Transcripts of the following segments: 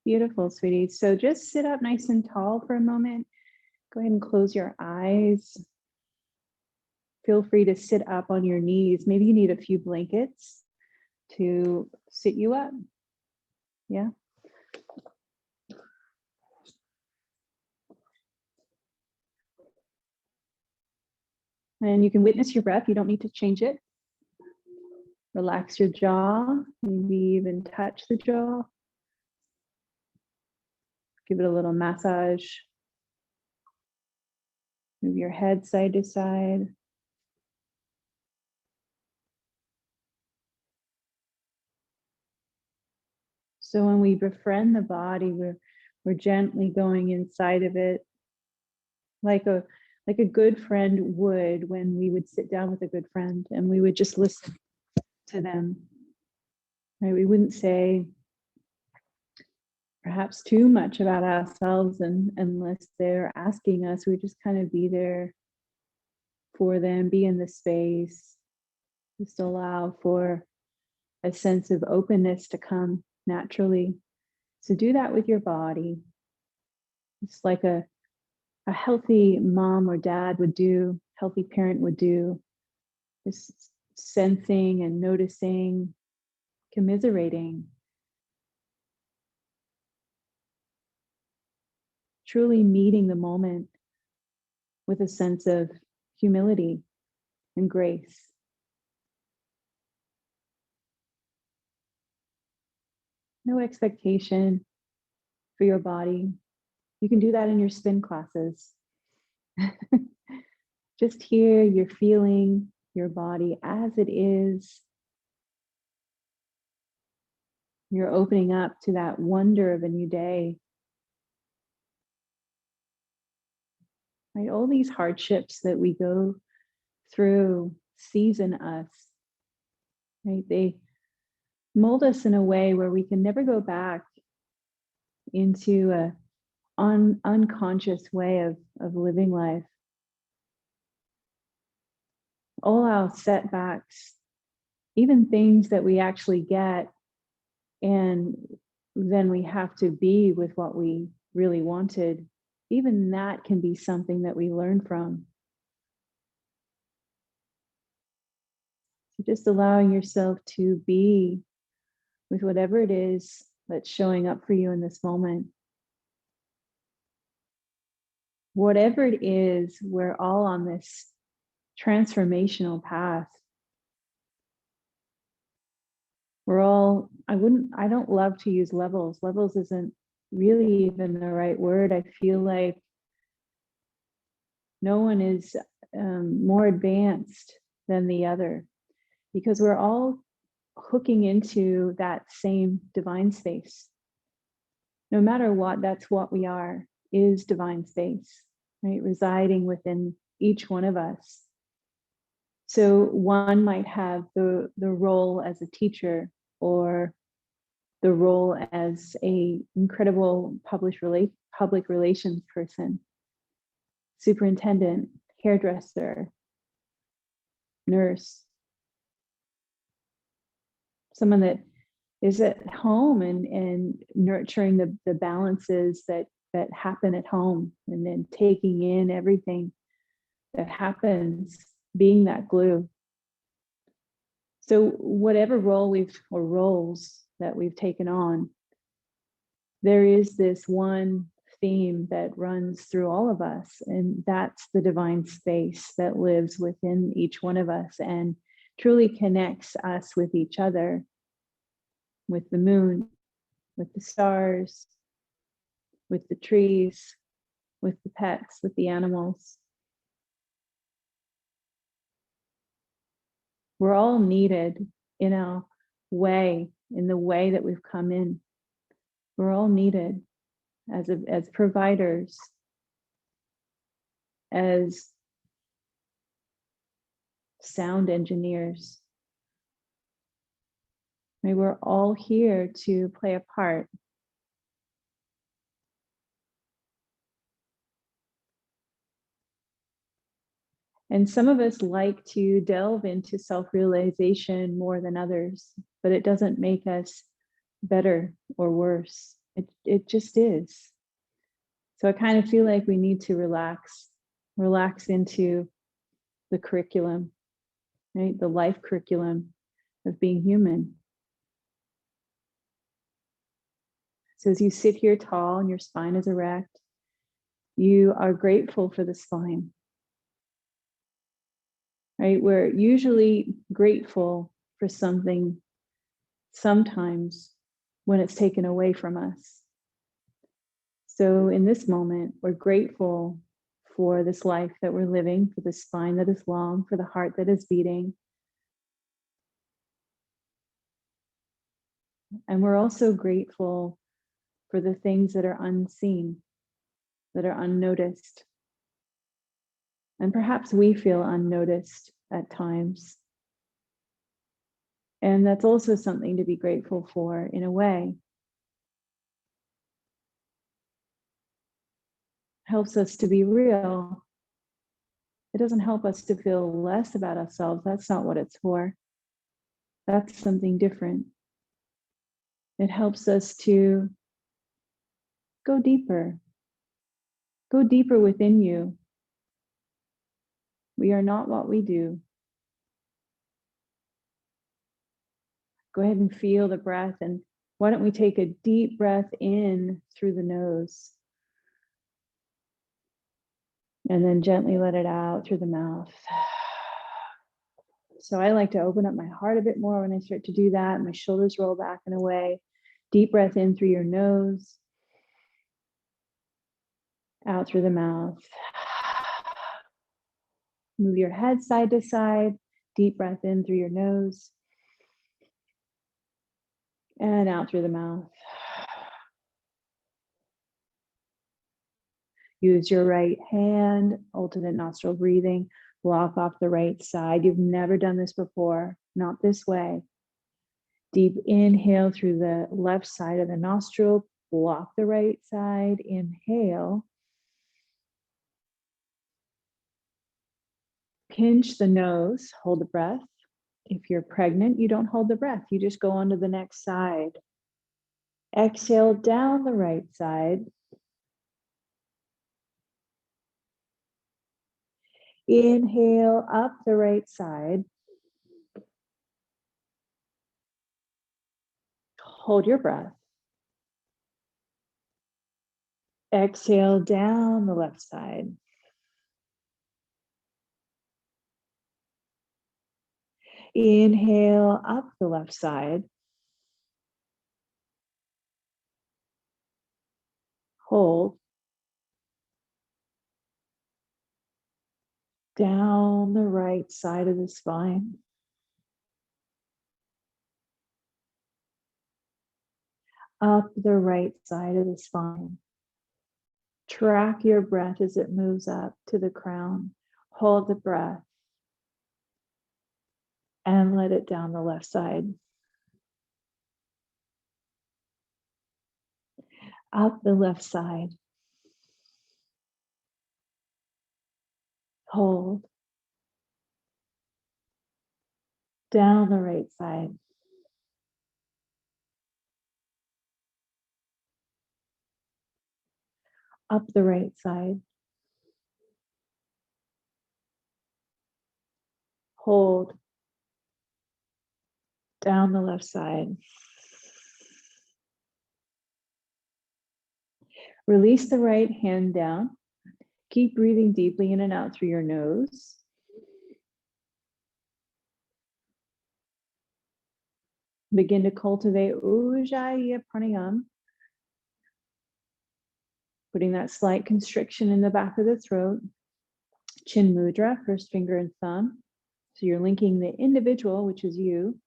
Beautiful, sweetie. So just sit up nice and tall for a moment. Go ahead and close your eyes. Feel free to sit up on your knees. Maybe you need a few blankets to sit you up. Yeah. And you can witness your breath. You don't need to change it. Relax your jaw, maybe even touch the jaw. Give it a little massage. Move your head side to side. So when we befriend the body, we're gently going inside of it, like a good friend would when we would sit down with a good friend and we would just listen to them. Right? We wouldn't say perhaps too much about ourselves, and unless they're asking us, we just kind of be there for them, be in the space, just allow for a sense of openness to come naturally. So do that with your body. It's like a healthy mom or dad would do, healthy parent would do, just sensing and noticing, commiserating, truly meeting the moment with a sense of humility and grace. No expectation for your body. You can do that in your spin classes. Just here, you're feeling your body as it is. You're opening up to that wonder of a new day. Right? All these hardships that we go through season us. Right? They mold us in a way where we can never go back into a unconscious way of living life. All our setbacks, even things that we actually get, and then we have to be with what we really wanted, even that can be something that we learn from. So just allowing yourself to be with whatever it is that's showing up for you in this moment. Whatever it is, we're all on this transformational path. We're all, I don't love to use levels. Levels isn't really even the right word. I feel like no one is more advanced than the other, because we're all hooking into that same divine space. No matter what, that's what we are, is divine space, right? Residing within each one of us. So one might have the role as a teacher, or the role as a incredible public relations person, superintendent, hairdresser, nurse, someone that is at home and nurturing the balances that happen at home, and then taking in everything that happens, being that glue. So whatever roles that we've taken on, there is this one theme that runs through all of us, and that's the divine space that lives within each one of us and truly connects us with each other, with the moon, with the stars, with the trees, with the pets, with the animals. We're all needed in a way, in the way that we've come in. We're all needed as providers, as sound engineers. Right? We're all here to play a part. And some of us like to delve into self-realization more than others, but it doesn't make us better or worse. it just is. So I kind of feel like we need to relax into the curriculum, right? The life curriculum of being human. So as you sit here tall and your spine is erect, you are grateful for the spine, right? We're usually grateful for something sometimes when it's taken away from us. So in this moment, we're grateful for this life that we're living, for the spine that is long, for the heart that is beating. And we're also grateful for the things that are unseen, that are unnoticed. And perhaps we feel unnoticed at times. And that's also something to be grateful for in a way. Helps us to be real. It doesn't help us to feel less about ourselves. That's not what it's for. That's something different. It helps us to go deeper within you. We are not what we do. Go ahead and feel the breath. And why don't we take a deep breath in through the nose? And then gently let it out through the mouth. So I like to open up my heart a bit more when I start to do that. My shoulders roll back and away. Deep breath in through your nose. Out through the mouth. Move your head side to side. Deep breath in through your nose. And out through the mouth. Use your right hand, alternate nostril breathing. Block off the right side. You've never done this before, not this way. Deep inhale through the left side of the nostril. Block the right side. Inhale. Pinch the nose. Hold the breath. If you're pregnant, you don't hold the breath. You just go on to the next side. Exhale down the right side. Inhale up the right side. Hold your breath. Exhale down the left side. Inhale up the left side. Hold. Down the right side of the spine. Up the right side of the spine. Track your breath as it moves up to the crown. Hold the breath. And let it down the left side. Up the left side. Hold. Down the right side. Up the right side. Hold. Down the left side. Release the right hand down. Keep breathing deeply in and out through your nose. Begin to cultivate Ujjayi Pranayama. Putting that slight constriction in the back of the throat. Chin Mudra, first finger and thumb. So you're linking the individual, which is you,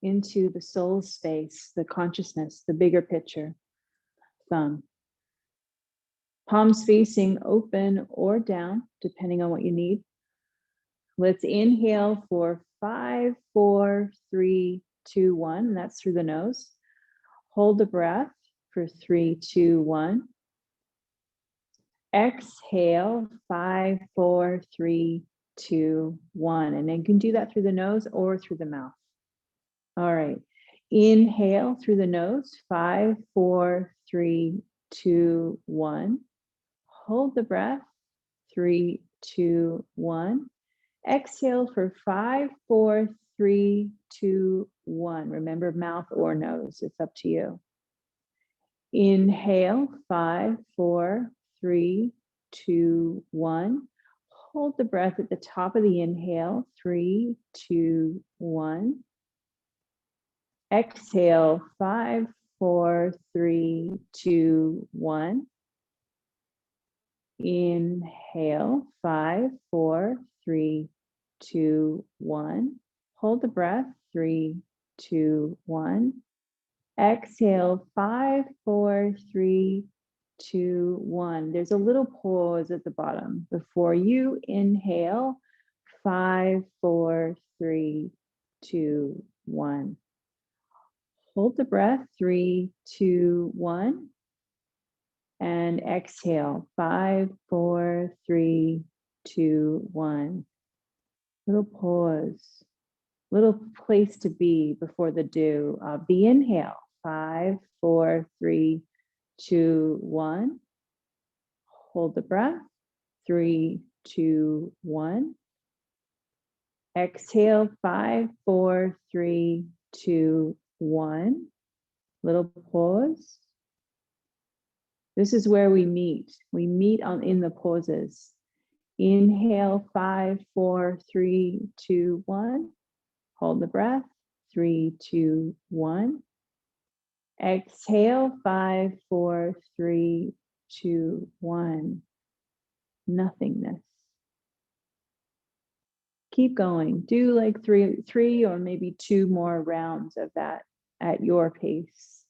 into the soul space, the consciousness, the bigger picture, thumb. Palms facing open or down, depending on what you need. Let's inhale for 5, 4, 3, 2, 1. That's through the nose. Hold the breath for 3, 2, 1. Exhale, 5, 4, 3, 2, 1. And then you can do that through the nose or through the mouth. All right. Inhale through the nose, 5, 4, 3, 2, 1. Hold the breath. 3, 2, 1. Exhale for 5, 4, 3, 2, 1. Remember, mouth or nose, it's up to you. Inhale, 5, 4, 3, 2, 1. Hold the breath at the top of the inhale. 3, 2, 1. Exhale, 5, 4, 3, 2, 1. Inhale, 5, 4, 3, 2, 1. Hold the breath. 3, 2, 1. Exhale, 5, 4, 3, 2, 1. There's a little pause at the bottom before you inhale. 5, 4, 3, 2, 1. Hold the breath. 3, 2, 1. And exhale. 5, 4, 3, 2, 1. Little pause. Little place to be before the do of the inhale. 5, 4, 3, 2, 1. Hold the breath. 3, 2, 1. Exhale. 5, 4, 3, 2, 1. Little pause. This is where we meet. We meet in the pauses. Inhale. 5, 4, 3, 2, 1. Hold the breath. 3, 2, 1. Exhale. 5, 4, 3, 2, 1. Nothingness. Keep going. Do like three or maybe 2 more rounds of that at your pace.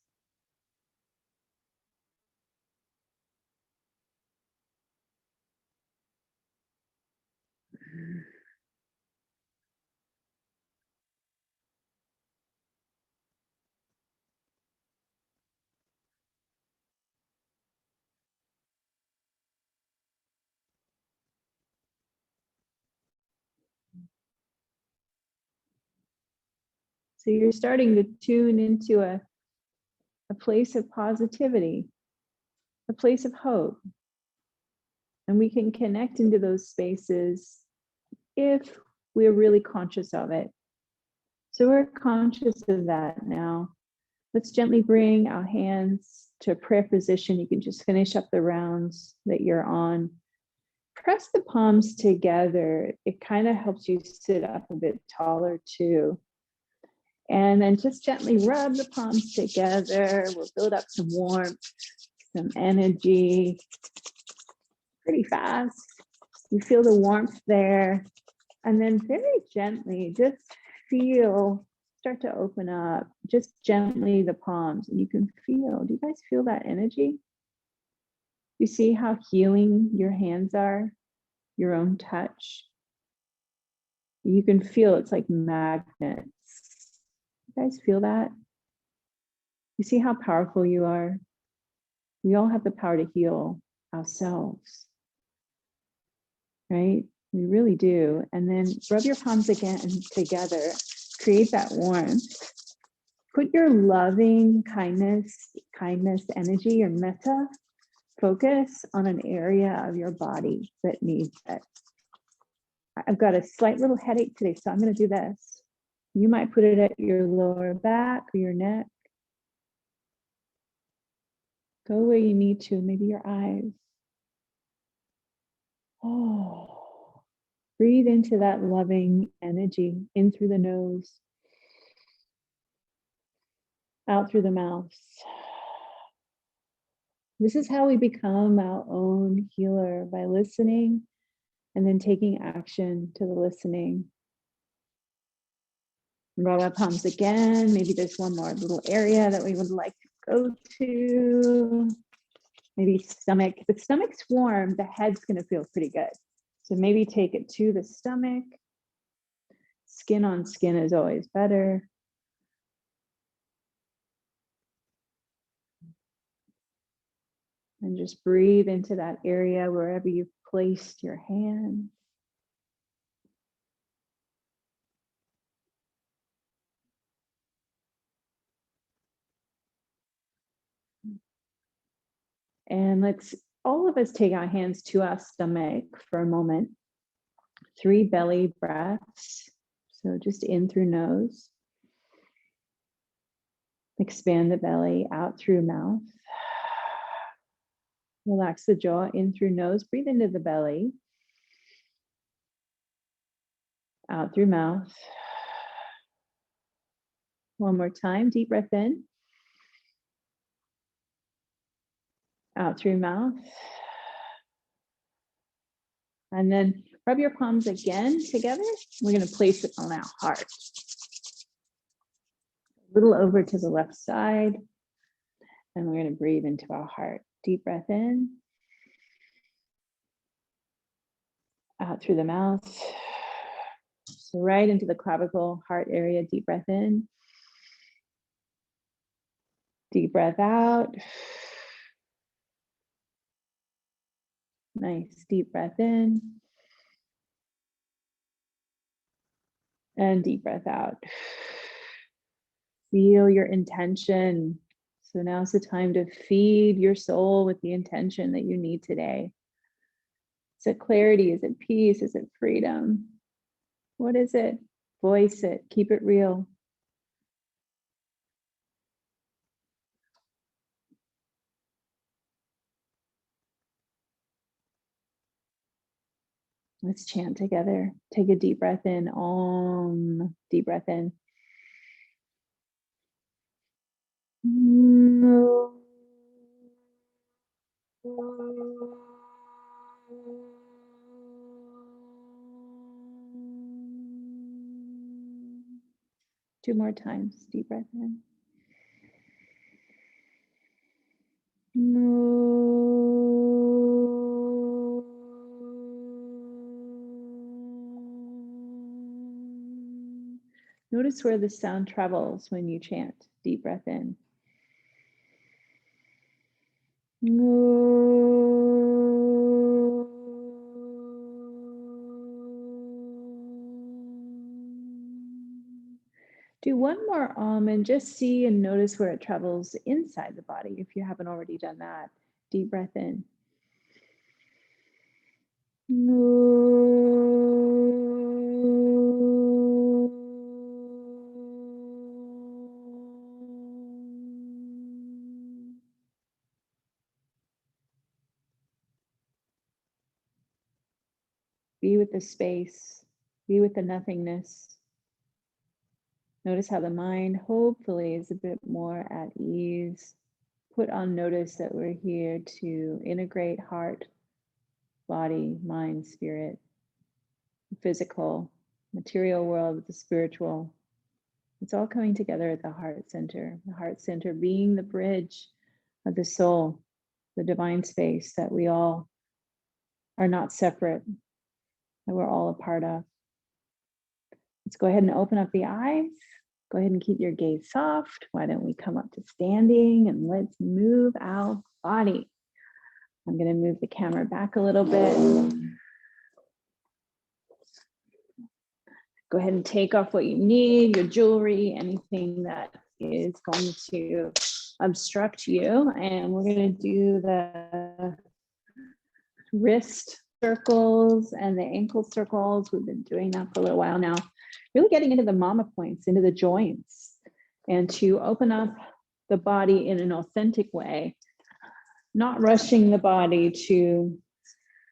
So you're starting to tune into a place of positivity, a place of hope. And we can connect into those spaces if we're really conscious of it. So we're conscious of that now. Let's gently bring our hands to a prayer position. You can just finish up the rounds that you're on. Press the palms together. It kind of helps you sit up a bit taller too. And then just gently rub the palms together. We'll build up some warmth, some energy, pretty fast. You feel the warmth there. And then very gently, just start to open up, just gently the palms. And you can feel, do you guys feel that energy? You see how healing your hands are, your own touch? You can feel it's like magnets. You guys feel that? You see how powerful you are? We all have the power to heal ourselves, right? We really do. And then rub your palms again together, create that warmth. Put your loving kindness energy, your metta focus on an area of your body that needs it. I've got a slight little headache today, so I'm going to do this. You might put it at your lower back or your neck. Go where you need to, maybe your eyes. Oh, breathe into that loving energy, in through the nose, out through the mouth. This is how we become our own healer, by listening and then taking action to the listening. Rub our palms again. Maybe there's one more little area that we would like to go to. Maybe stomach. If the stomach's warm, the head's going to feel pretty good. So maybe take it to the stomach. Skin on skin is always better. And just breathe into that area wherever you've placed your hand. And let's all of us take our hands to our stomach for a moment. 3 belly breaths. So just in through nose. Expand the belly, out through mouth. Relax the jaw, in through nose. Breathe into the belly. Out through mouth. One more time, deep breath in. Out through mouth. And then rub your palms again together. We're going to place it on our heart. A little over to the left side. And we're going to breathe into our heart. Deep breath in. Out through the mouth. So right into the clavicle, heart area. Deep breath in. Deep breath out. Nice. Deep breath in. And deep breath out. Feel your intention. So now's the time to feed your soul with the intention that you need today. Is it clarity? Is it peace? Is it freedom? What is it? Voice it. Keep it real. Let's chant together. Take a deep breath in. Om. Deep breath in. No. 2 more times. Deep breath in. No. Notice where the sound travels when you chant. Deep breath in. No. Do one more and just see and notice where it travels inside the body if you haven't already done that. Deep breath in. Be with the space, be with the nothingness. Notice how the mind hopefully is a bit more at ease. Put on notice that we're here to integrate heart, body, mind, spirit, the physical, material world with the spiritual. It's all coming together at the heart center being the bridge of the soul, the divine space that we all are not separate, that we're all a part of. Let's go ahead and open up the eyes. Go ahead and keep your gaze soft. Why don't we come up to standing and let's move our body. I'm going to move the camera back a little bit. Go ahead and take off what you need, your jewelry, anything that is going to obstruct you. And we're going to do the wrist circles and the ankle circles. We've been doing that for a little while now. Really getting into the mama points, into the joints, and to open up the body in an authentic way, not rushing the body to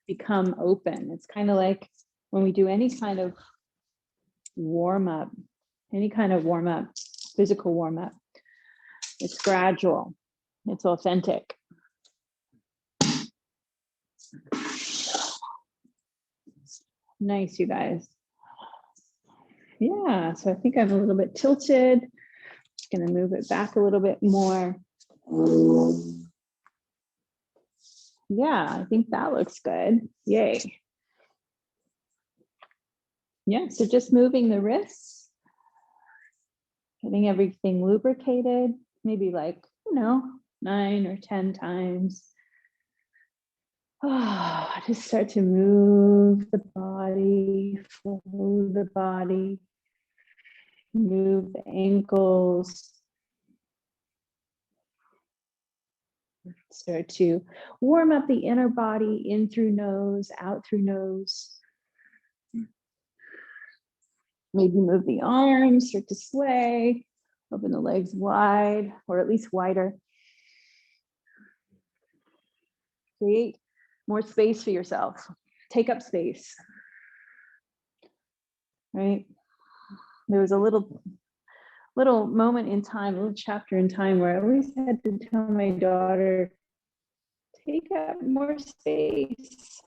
become open. It's kind of like when we do any kind of warm-up, physical warm-up, it's gradual, it's authentic. Nice, you guys. Yeah, so I think I'm a little bit tilted. Just gonna move it back a little bit more. Yeah, I think that looks good. Yay. Yeah, so just moving the wrists, getting everything lubricated, maybe like, 9 or 10 times. Just start to move the body, flow the body, move the ankles, Start to warm up the inner body, in through nose, out through nose. Maybe move the arms, start to sway, open the legs wide, or at least wider. Create more space for yourself. Take up space, right? There was a little moment in time, a little chapter in time where I always had to tell my daughter, take up more space.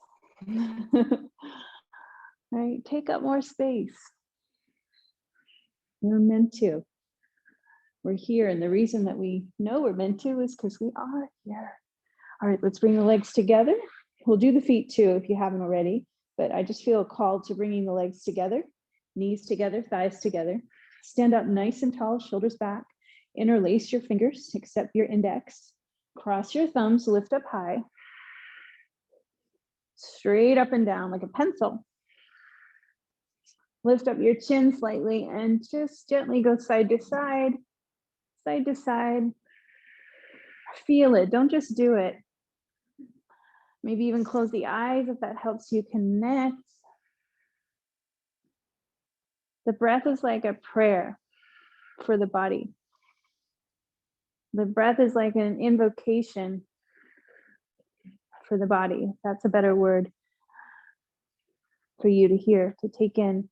Right? Take up more space. We're meant to. We're here. And the reason that we know we're meant to is because we are here. All right, let's bring the legs together. We'll do the feet too if you haven't already, but I just feel called to bringing the legs together, knees together, thighs together. Stand up nice and tall, shoulders back. Interlace your fingers, except your index. Cross your thumbs, lift up high. Straight up and down like a pencil. Lift up your chin slightly and just gently go side to side, side to side. Feel it, don't just do it. Maybe even close the eyes if that helps you connect. The breath is like a prayer for the body. The breath is like an invocation for the body. That's a better word for you to hear, to take in.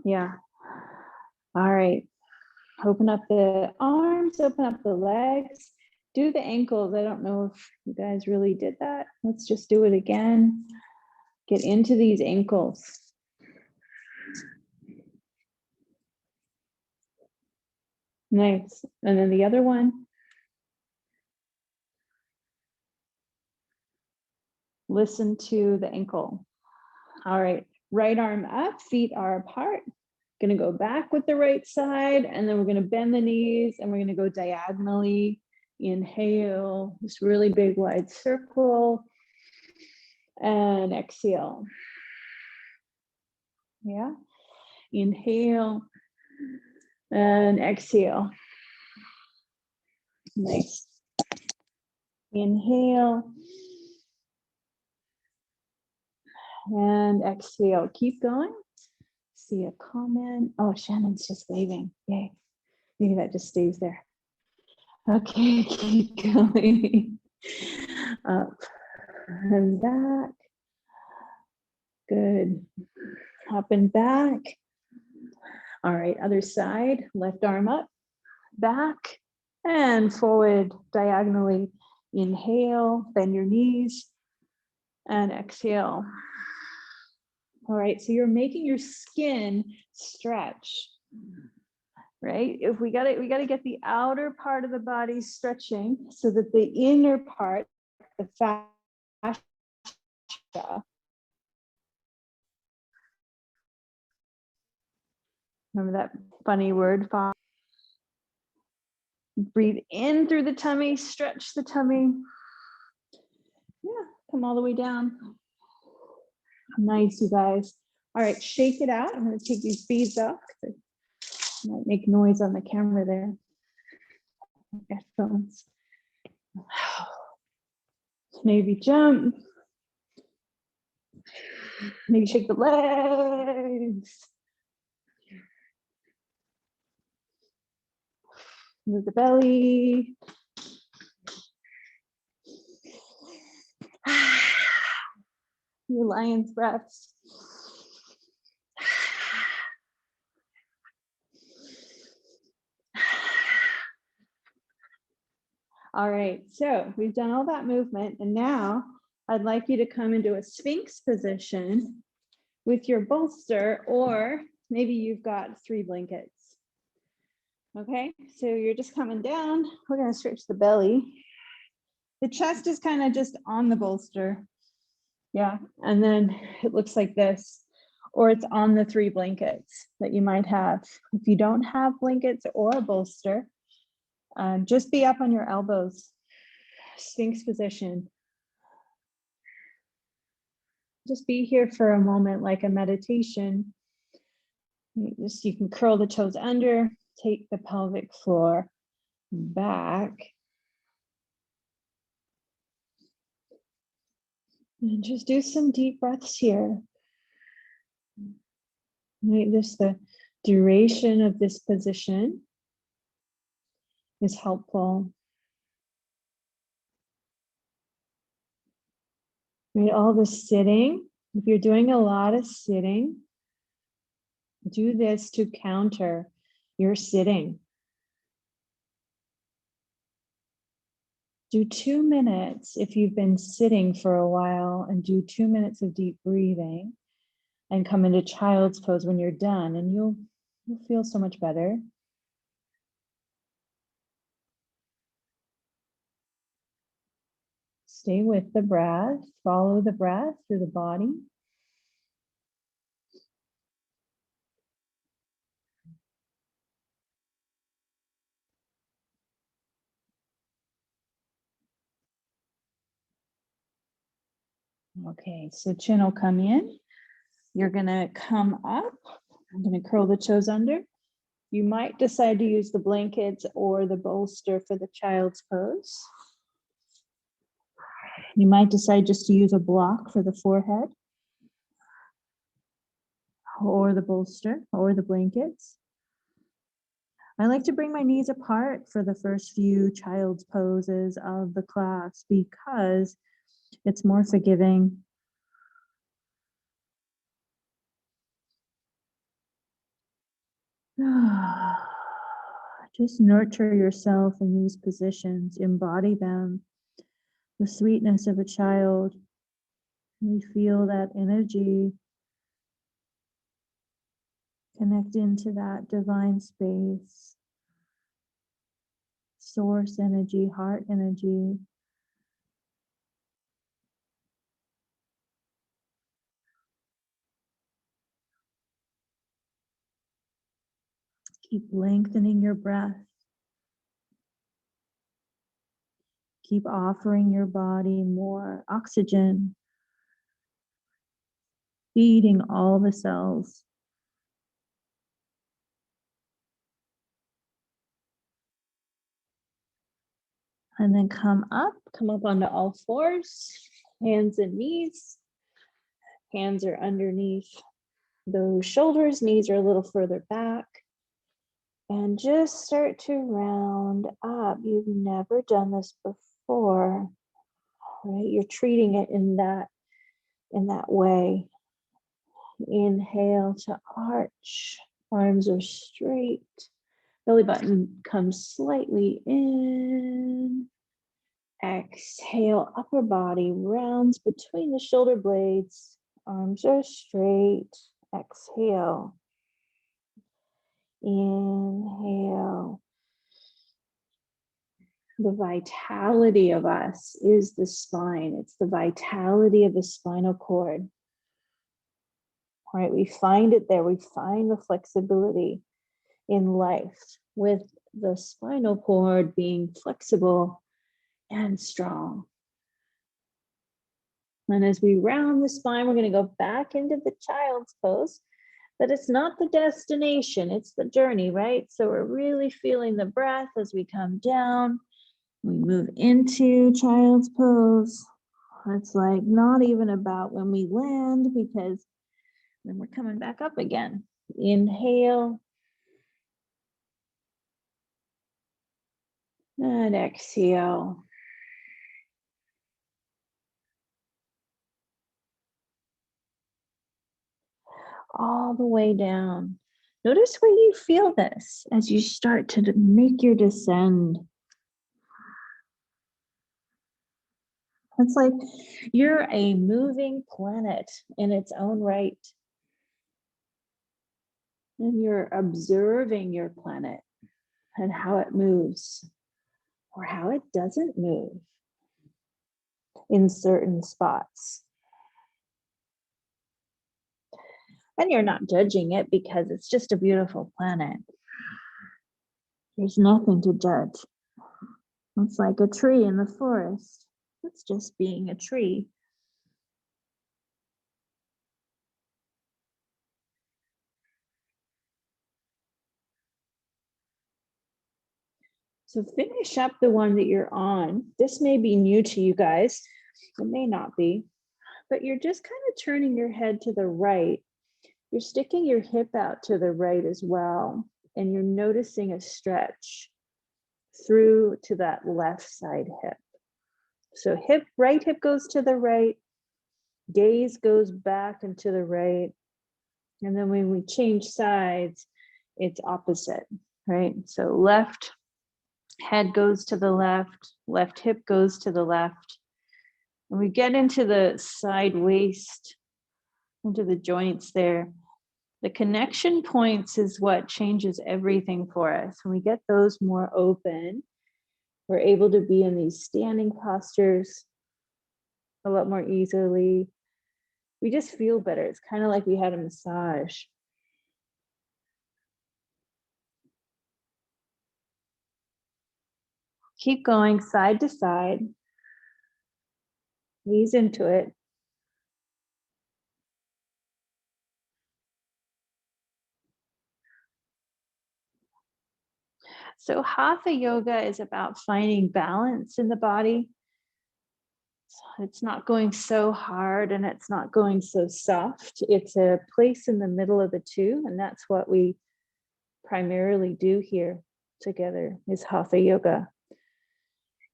Yeah. All right. Open up the arms, open up the legs, do the ankles. I don't know if you guys really did that. Let's just do it again. Get into these ankles. Nice. And then the other one. Listen to the ankle. All right. Right arm up, feet are apart. Going to go back with the right side, and then we're going to bend the knees, and we're going to go diagonally. Inhale, this really big wide circle, and exhale. Yeah. Inhale and exhale. Nice. Inhale and exhale. Keep going. See a comment. Oh, Shannon's just waving. Yay. Maybe that just stays there. Okay, keep going. Up and back. Good. Up and back. All right, other side. Left arm up, back, and forward diagonally. Inhale, bend your knees, and exhale. All right, so you're making your skin stretch, right? If we got to get the outer part of the body stretching so that the inner part, the fascia, remember that funny word? Breathe in through the tummy, stretch the tummy. Yeah, come all the way down. Nice, you guys. All right, shake it out. I'm going to take these beads off. It might make noise on the camera there. Headphones. Maybe jump. Maybe shake the legs. Move the belly. Your lion's breaths. All right, so we've done all that movement, and now I'd like you to come into a Sphinx position with your bolster, or maybe you've got 3 blankets. Okay, so you're just coming down. We're going to stretch the belly. The chest is kind of just on the bolster. Yeah, and then it looks like this, or it's on the 3 blankets that you might have. If you don't have blankets or a bolster, just be up on your elbows, Sphinx position. Just be here for a moment, like a meditation. You can curl the toes under, take the pelvic floor back. And just do some deep breaths here. Make this the duration of this position is helpful. Right, all the sitting. If you're doing a lot of sitting, do this to counter your sitting. Do 2 minutes if you've been sitting for a while, and do 2 minutes of deep breathing and come into child's pose when you're done, and you'll feel so much better. Stay with the breath, follow the breath through the body. Okay, so chin will come in. You're gonna come up. I'm gonna curl the toes under. You might decide to use the blankets or the bolster for the child's pose. You might decide just to use a block for the forehead, or the bolster, or the blankets. I like to bring my knees apart for the first few child's poses of the class because it's more forgiving. Just nurture yourself in these positions, embody them, the sweetness of a child. We feel that energy, connect into that divine space, source energy, heart energy. Keep lengthening your breath. Keep offering your body more oxygen, feeding all the cells. And then come up onto all fours, hands and knees. Hands are underneath those shoulders, knees are a little further back. And just start to round up. You've never done this before, right? You're treating it in that way. Inhale to arch, arms are straight. Belly button comes slightly in. Exhale, upper body rounds between the shoulder blades. Arms are straight. Exhale. Inhale. The vitality of us is the spine. It's the vitality of the spinal cord. All right, we find it there. We find the flexibility in life with the spinal cord being flexible and strong. And as we round the spine, we're going to go back into the child's pose, but it's not the destination, it's the journey, right? So we're really feeling the breath as we come down. We move into child's pose. It's like not even about when we land, because then we're coming back up again. Inhale. And exhale. All the way down. Notice where you feel this as you start to make your descend. It's like you're a moving planet in its own right. And you're observing your planet and how it moves or how it doesn't move in certain spots. And you're not judging it because it's just a beautiful planet. There's nothing to judge. It's like a tree in the forest. It's just being a tree. So finish up the one that you're on. This may be new to you guys. It may not be, but you're just kind of turning your head to the right. You're sticking your hip out to the right as well. And you're noticing a stretch through to that left side hip. So right hip goes to the right, gaze goes back and to the right. And then when we change sides, it's opposite, right? So left head goes to the left hip goes to the left. And we get into the side waist, into the joints there. The connection points is what changes everything for us. When we get those more open, we're able to be in these standing postures a lot more easily. We just feel better. It's kind of like we had a massage. Keep going side to side. Ease into it. So Hatha yoga is about finding balance in the body. It's not going so hard and it's not going so soft. It's a place in the middle of the two, and that's what we primarily do here together is Hatha yoga.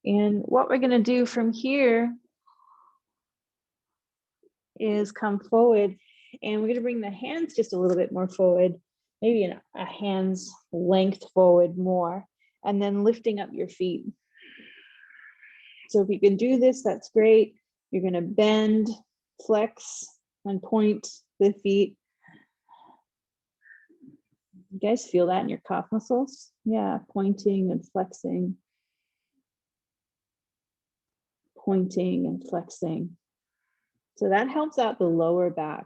And what we're going to do from here is come forward, and we're going to bring the hands just a little bit more forward, maybe a hand's length forward more, and then lifting up your feet. So if you can do this, that's great. You're going to bend, flex, and point the feet. You guys feel that in your calf muscles? Yeah, pointing and flexing. Pointing and flexing. So that helps out the lower back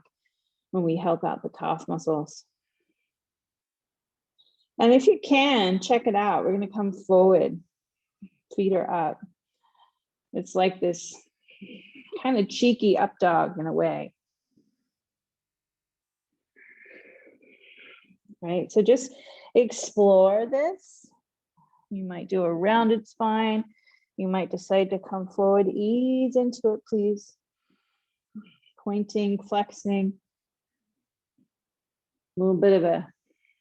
when we help out the calf muscles. And if you can, check it out. We're going to come forward. Feet are up. It's like this kind of cheeky up dog in a way. Right? So just explore this. You might do a rounded spine. You might decide to come forward. Ease into it, please. Pointing, flexing. A little bit of a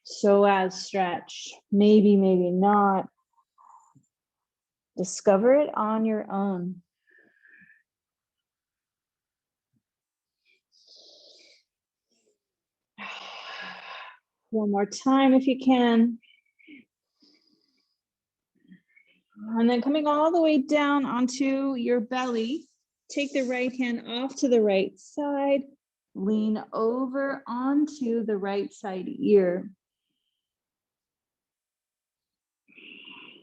psoas stretch. Maybe, maybe not. Discover it on your own. One more time if you can. And then coming all the way down onto your belly, take the right hand off to the right side, lean over onto the right side ear.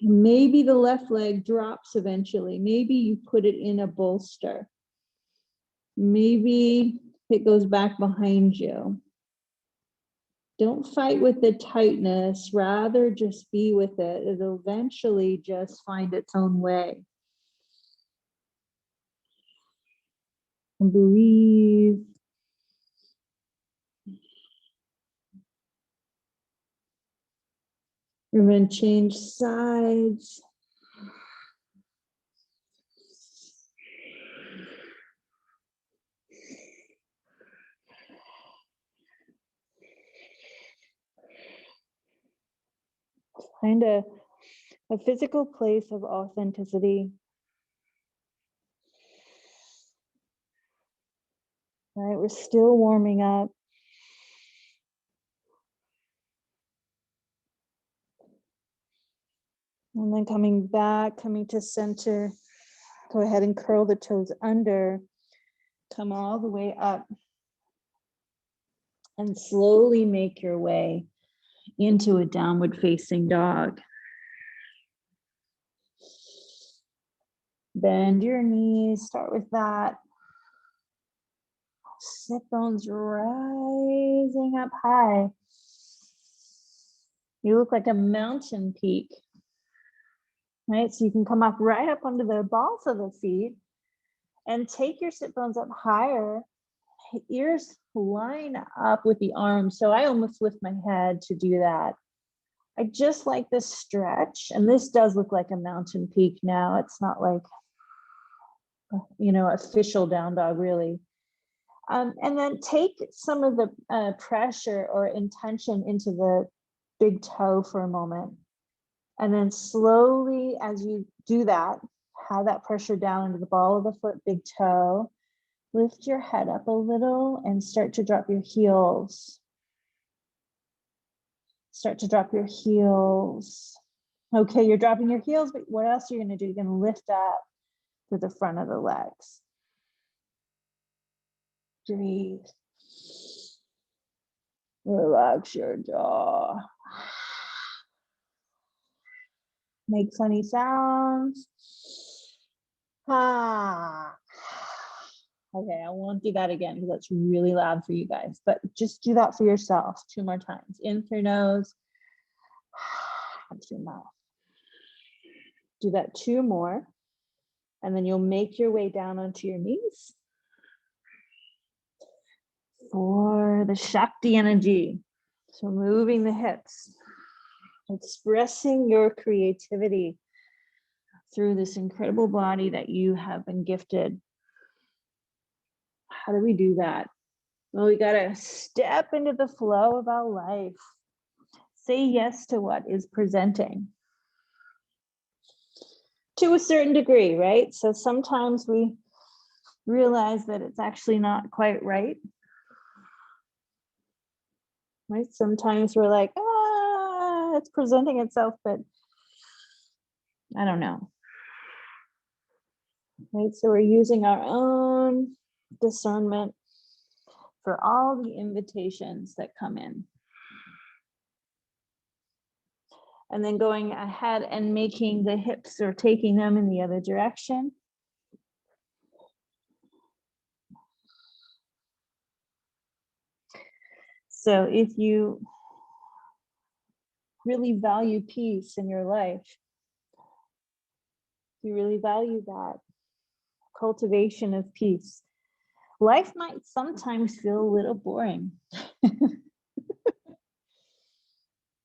Maybe the left leg drops eventually. Maybe you put it in a bolster. Maybe it goes back behind you. Don't fight with the tightness, rather just be with it. It'll eventually just find its own way. And breathe. We're going to change sides. Find a physical place of authenticity. All right, we're still warming up. And then coming back, coming to center. Go ahead and curl the toes under. Come all the way up. And slowly make your way into a downward facing dog. Bend your knees, start with that. Sit bones rising up high. You look like a mountain peak. Right, so you can come up right up onto the balls of the feet and take your sit bones up higher. Ears line up with the arms. So I almost lift my head to do that. I just like this stretch, and this does look like a mountain peak now. It's not like, you know, official down dog really. And then take some of the pressure or intention into the big toe for a moment. And then slowly, as you do that, have that pressure down into the ball of the foot, big toe. Lift your head up a little and start to drop your heels. Start to drop your heels. Okay, you're dropping your heels, but what else are you going to do? You're going to lift up to the front of the legs. Breathe. Relax your jaw. Make funny sounds. Ah. Okay, I won't do that again because that's really loud for you guys, but just do that for yourself 2 more times. In through nose, out through mouth. Do that 2 more, and then you'll make your way down onto your knees for the Shakti energy. So moving the hips, expressing your creativity through this incredible body that you have been gifted. How do we do that? Well, we got to step into the flow of our life. Say yes to what is presenting to a certain degree, right? So sometimes we realize that it's actually not quite right. Right? Sometimes we're like, it's presenting itself, but I don't know. Right? So we're using our own discernment for all the invitations that come in. And then going ahead and making the hips or taking them in the other direction. So if you really value peace in your life, if you really value that cultivation of peace, life might sometimes feel a little boring.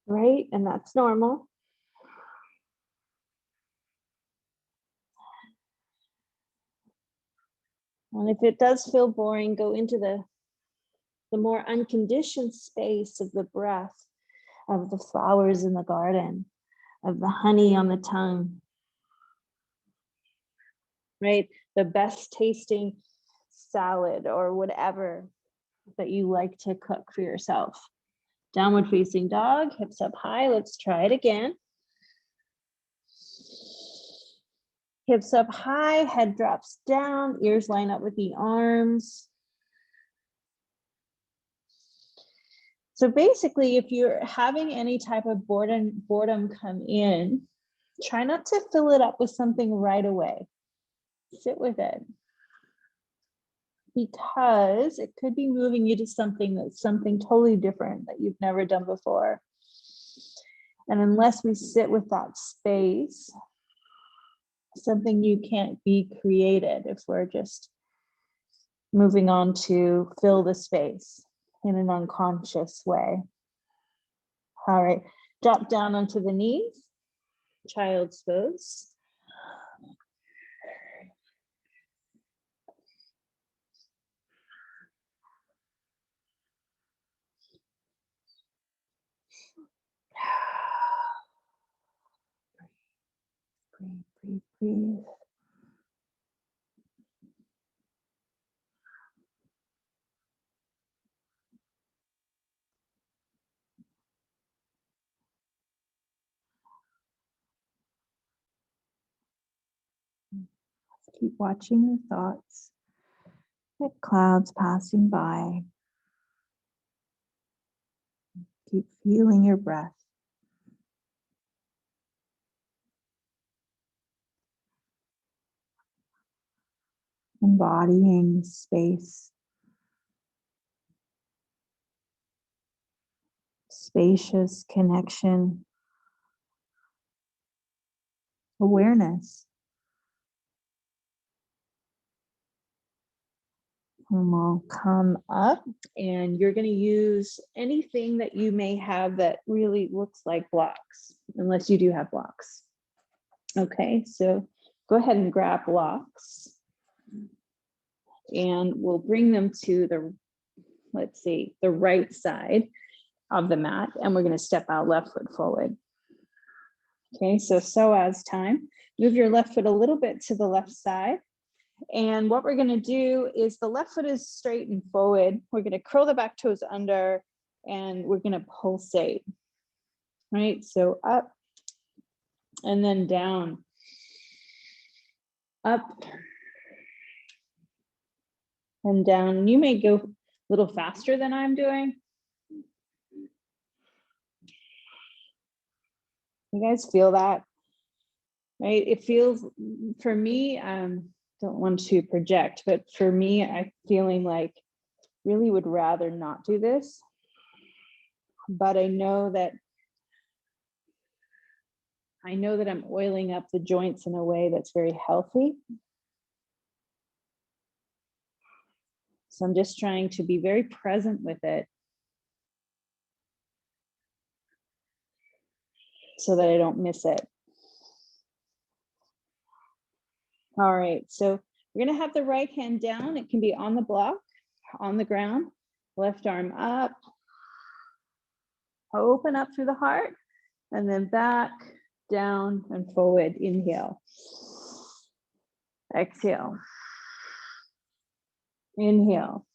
Right? And that's normal. And if it does feel boring, go into the more unconditioned space of the breath, of the flowers in the garden, of the honey on the tongue, right? The best tasting salad or whatever that you like to cook for yourself. Downward facing dog, hips up high. Let's try it again. Hips up high, head drops down, ears line up with the arms. So basically, if you're having any type of boredom come in, try not to fill it up with something right away. Sit with it. Because it could be moving you to something that's something totally different that you've never done before. And unless we sit with that space, something new can't be created if we're just moving on to fill the space in an unconscious way. All right, drop down onto the knees, child's pose. Breathe, breathe, breathe. Keep watching your thoughts, like clouds passing by. Keep feeling your breath. Embodying space, spacious connection, awareness. And we'll come up, and you're going to use anything that you may have that really looks like blocks, unless you do have blocks. Okay, so go ahead and grab blocks, and we'll bring them to the, let's see, the right side of the mat, and we're going to step out left foot forward. Okay, so as time, move your left foot a little bit to the left side. And what we're going to do is the left foot is straight and forward. We're going to curl the back toes under, and we're going to pulsate. Right, so up and then down, up and down. You may go a little faster than I'm doing. You guys feel that? Right, it feels, for me, don't want to project, but for me, I'm feeling like really would rather not do this, but I know that I'm oiling up the joints in a way that's very healthy. So I'm just trying to be very present with it so that I don't miss it. All right, so we're gonna have the right hand down. It can be on the block, on the ground, left arm up, open up through the heart, and then back, down, and forward. Inhale. Exhale. Inhale.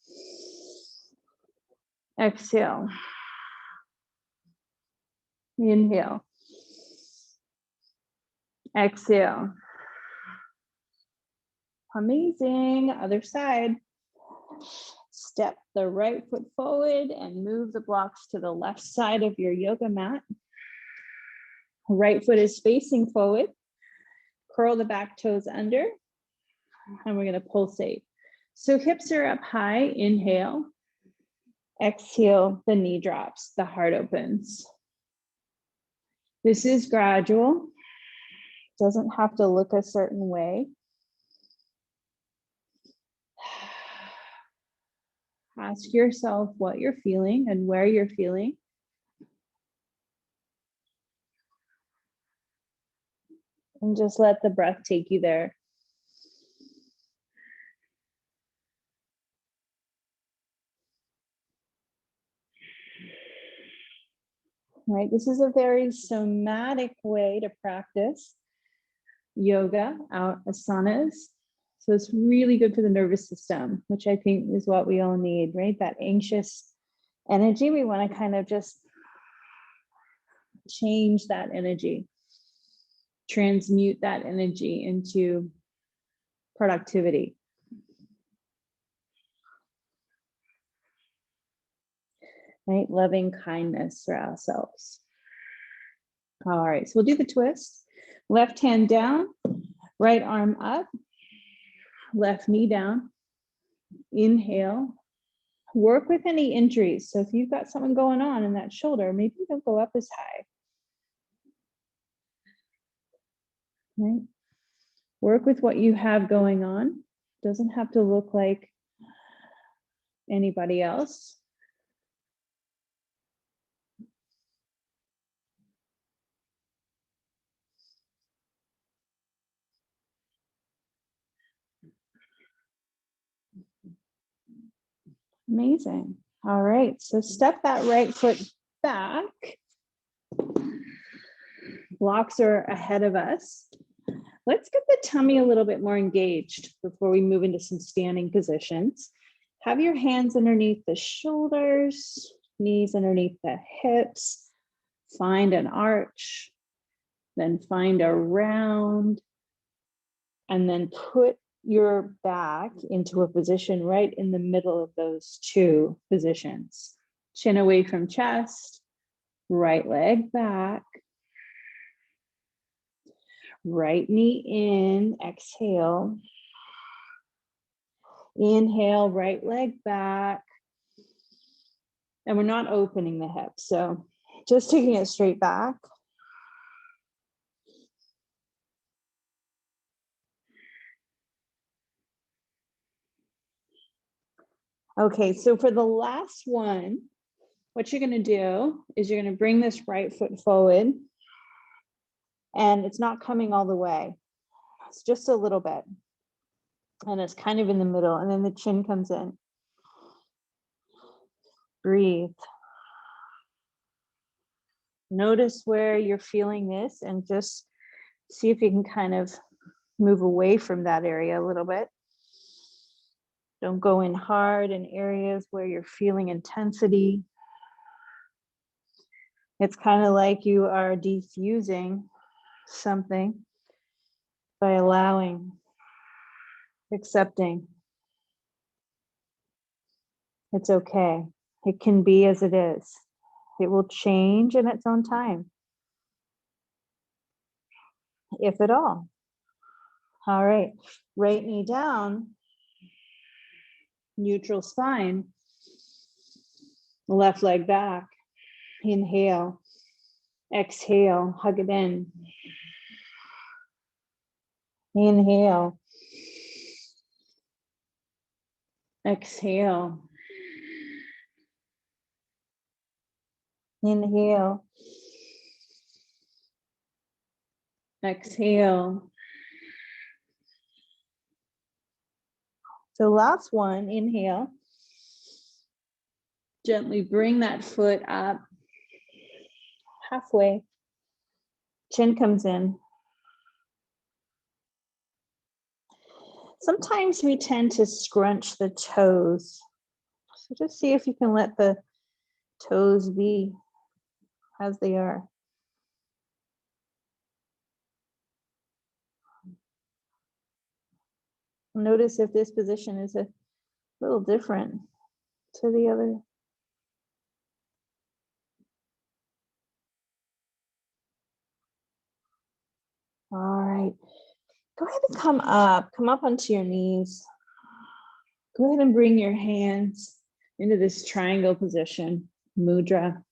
Exhale. Inhale. Exhale. Amazing. Other side. Step the right foot forward and move the blocks to the left side of your yoga mat. Right foot is facing forward. Curl the back toes under, and we're going to pulsate. So hips are up high. Inhale. Exhale, the knee drops, the heart opens. This is gradual. Doesn't have to look a certain way. Ask yourself what you're feeling and where you're feeling. And just let the breath take you there. Right, this is a very somatic way to practice yoga, our asanas. So it's really good for the nervous system, which I think is what we all need, right? That anxious energy, we want to kind of just change that energy, transmute that energy into productivity. Right, loving kindness for ourselves. All right, so we'll do the twist. Left hand down, right arm up, left knee down. Inhale. Work with any injuries. So if you've got something going on in that shoulder, maybe don't go up as high. Right? Work with what you have going on. Doesn't have to look like anybody else. Amazing. All right, so step that right foot back. Blocks are ahead of us. Let's get the tummy a little bit more engaged before we move into some standing positions. Have your hands underneath the shoulders, knees underneath the hips. Find an arch, then find a round, and then put your back into a position right in the middle of those two positions. Chin away from chest, right leg back, right knee in, exhale. Inhale, right leg back. And we're not opening the hips, so just taking it straight back. Okay, so for the last one, what you're going to do is you're going to bring this right foot forward, and it's not coming all the way. It's just a little bit. And it's kind of in the middle, and then the chin comes in. Breathe. Notice where you're feeling this and just see if you can kind of move away from that area a little bit. Don't go in hard in areas where you're feeling intensity. It's kind of like you are defusing something by allowing, accepting. It's okay. It can be as it is. It will change in its own time, if at all. All right, right knee down, neutral spine, left leg back. Inhale, exhale, hug it in. Inhale, exhale. Inhale, exhale. So last one, inhale. Gently bring that foot up halfway. Chin comes in. Sometimes we tend to scrunch the toes. So just see if you can let the toes be as they are. Notice if this position is a little different to the other. All right, go ahead and come up onto your knees. Go ahead and bring your hands into this triangle position, mudra,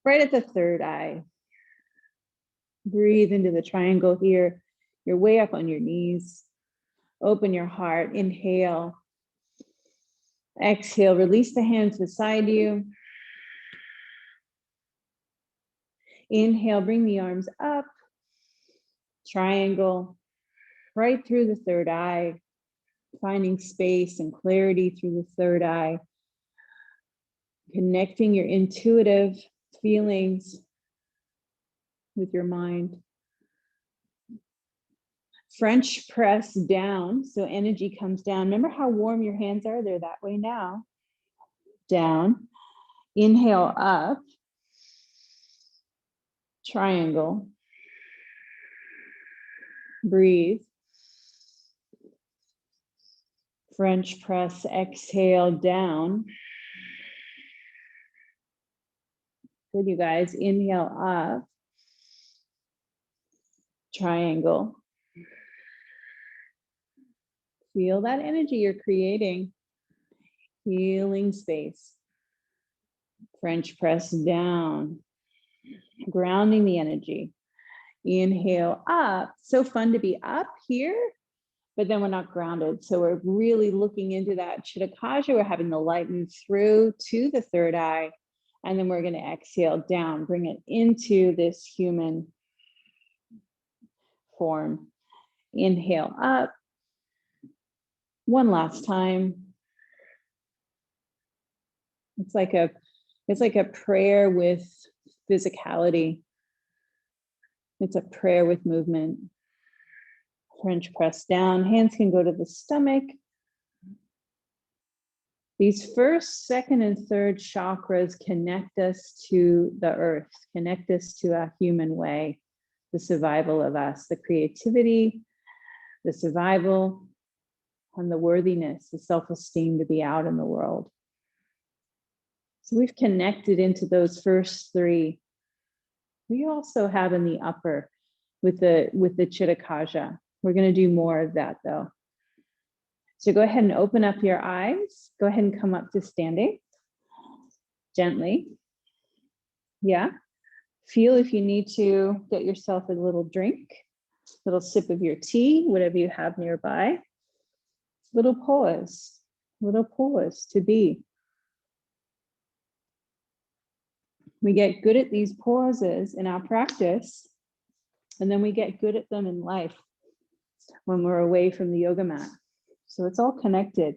right at the third eye. Breathe into the triangle here. You're way up on your knees. Open your heart, inhale. Exhale, release the hands beside you. Inhale, bring the arms up. Triangle, right through the third eye, finding space and clarity through the third eye. Connecting your intuitive feelings with your mind. French press down, so energy comes down. Remember how warm your hands are? They're that way now. Down. Inhale up. Triangle. Breathe. French press, exhale down. Good, you guys. Inhale up. Triangle. Feel that energy you're creating. Healing space. French press down. Grounding the energy. Inhale up. So fun to be up here, but then we're not grounded. So we're really looking into that Chittakaja. We're having the light move through to the third eye. And then we're going to exhale down, bring it into this human form. Inhale up. One last time. It's like a prayer with physicality. It's a prayer with movement. French press down. Hands can go to the stomach. These first, second, and third chakras connect us to the earth, connect us to our human way, the survival of us, the creativity, the survival, and the worthiness, the self-esteem to be out in the world. So we've connected into those first three. We also have in the upper with the Chittakaja. We're going to do more of that though. So go ahead and open up your eyes. Go ahead and come up to standing gently. Yeah. Feel if you need to get yourself a little drink, little sip of your tea, whatever you have nearby. Little pause. Little pause to be. We get good at these pauses in our practice, and then we get good at them in life when we're away from the yoga mat. So it's all connected.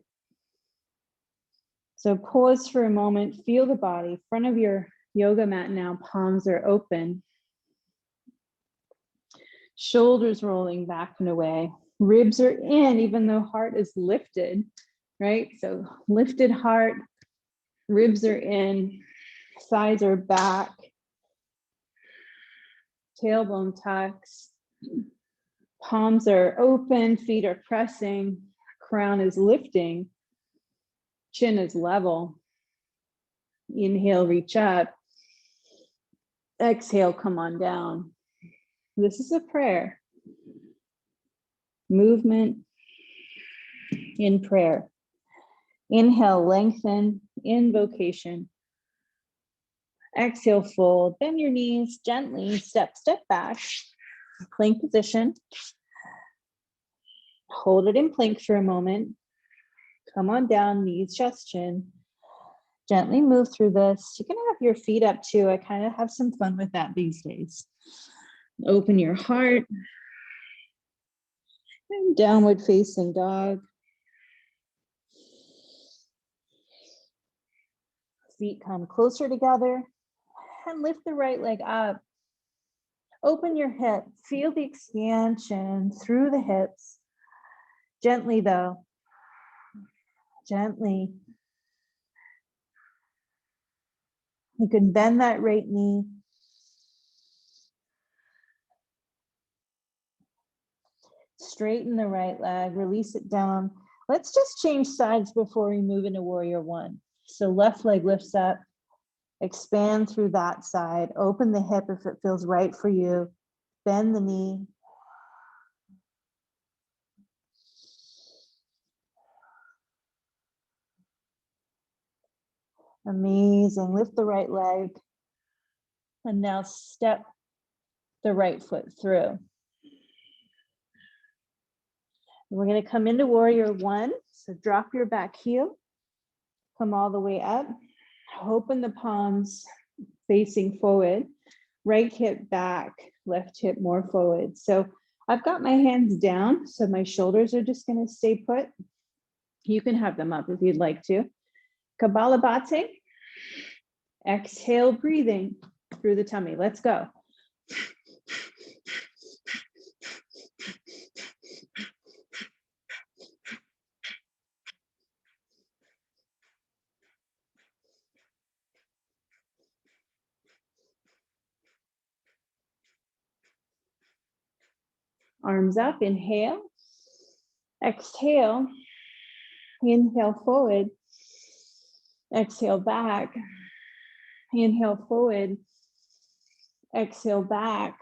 So pause for a moment, feel the body, front of your yoga mat now, palms are open. Shoulders rolling back and away. Ribs are in, even though heart is lifted, right? So lifted heart, ribs are in, thighs are back, tailbone tucks, palms are open, feet are pressing, crown is lifting, chin is level. Inhale, reach up. Exhale, come on down. This is a prayer. Movement in prayer. Inhale, lengthen, invocation. Exhale, fold, bend your knees gently, step back, plank position. Hold it in plank for a moment. Come on down, knees, chest, chin. Gently move through this. You can have your feet up too. I kind of have some fun with that these days. Open your heart. And downward facing dog. Feet come closer together and lift the right leg up. Open your hip. Feel the expansion through the hips. Gently though. Gently. You can bend that right knee. Straighten the right leg, release it down. Let's just change sides before we move into warrior one. So left leg lifts up, expand through that side, open the hip if it feels right for you, bend the knee. Amazing, lift the right leg. And now step the right foot through. We're going to come into warrior one. So drop your back heel, come all the way up, open the palms facing forward, right hip back, left hip more forward. So I've got my hands down, so my shoulders are just going to stay put. You can have them up if you'd like to. Kapalabhati. Exhale, breathing through the tummy. Let's go. Arms up, inhale. Exhale. Inhale forward. Exhale back. Inhale forward. Exhale back.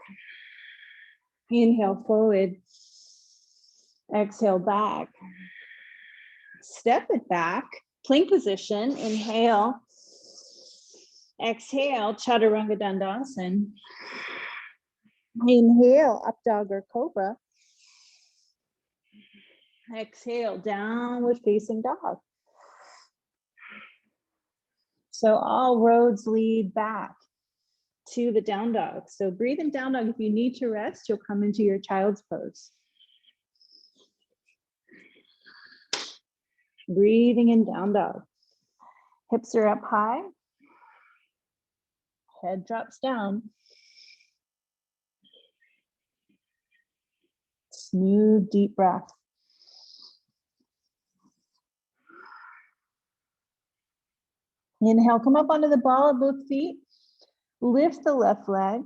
Inhale forward. Exhale back. Step it back. Plank position. Inhale. Exhale. Chaturanga Dandasana. Inhale. Up dog or cobra. Exhale. Downward facing dog. So all roads lead back to the down dog. So breathe in down dog. If you need to rest, you'll come into your child's pose. Breathing in down dog. Hips are up high. Head drops down. Smooth, deep breath. Inhale, come up onto the ball of both feet. Lift the left leg.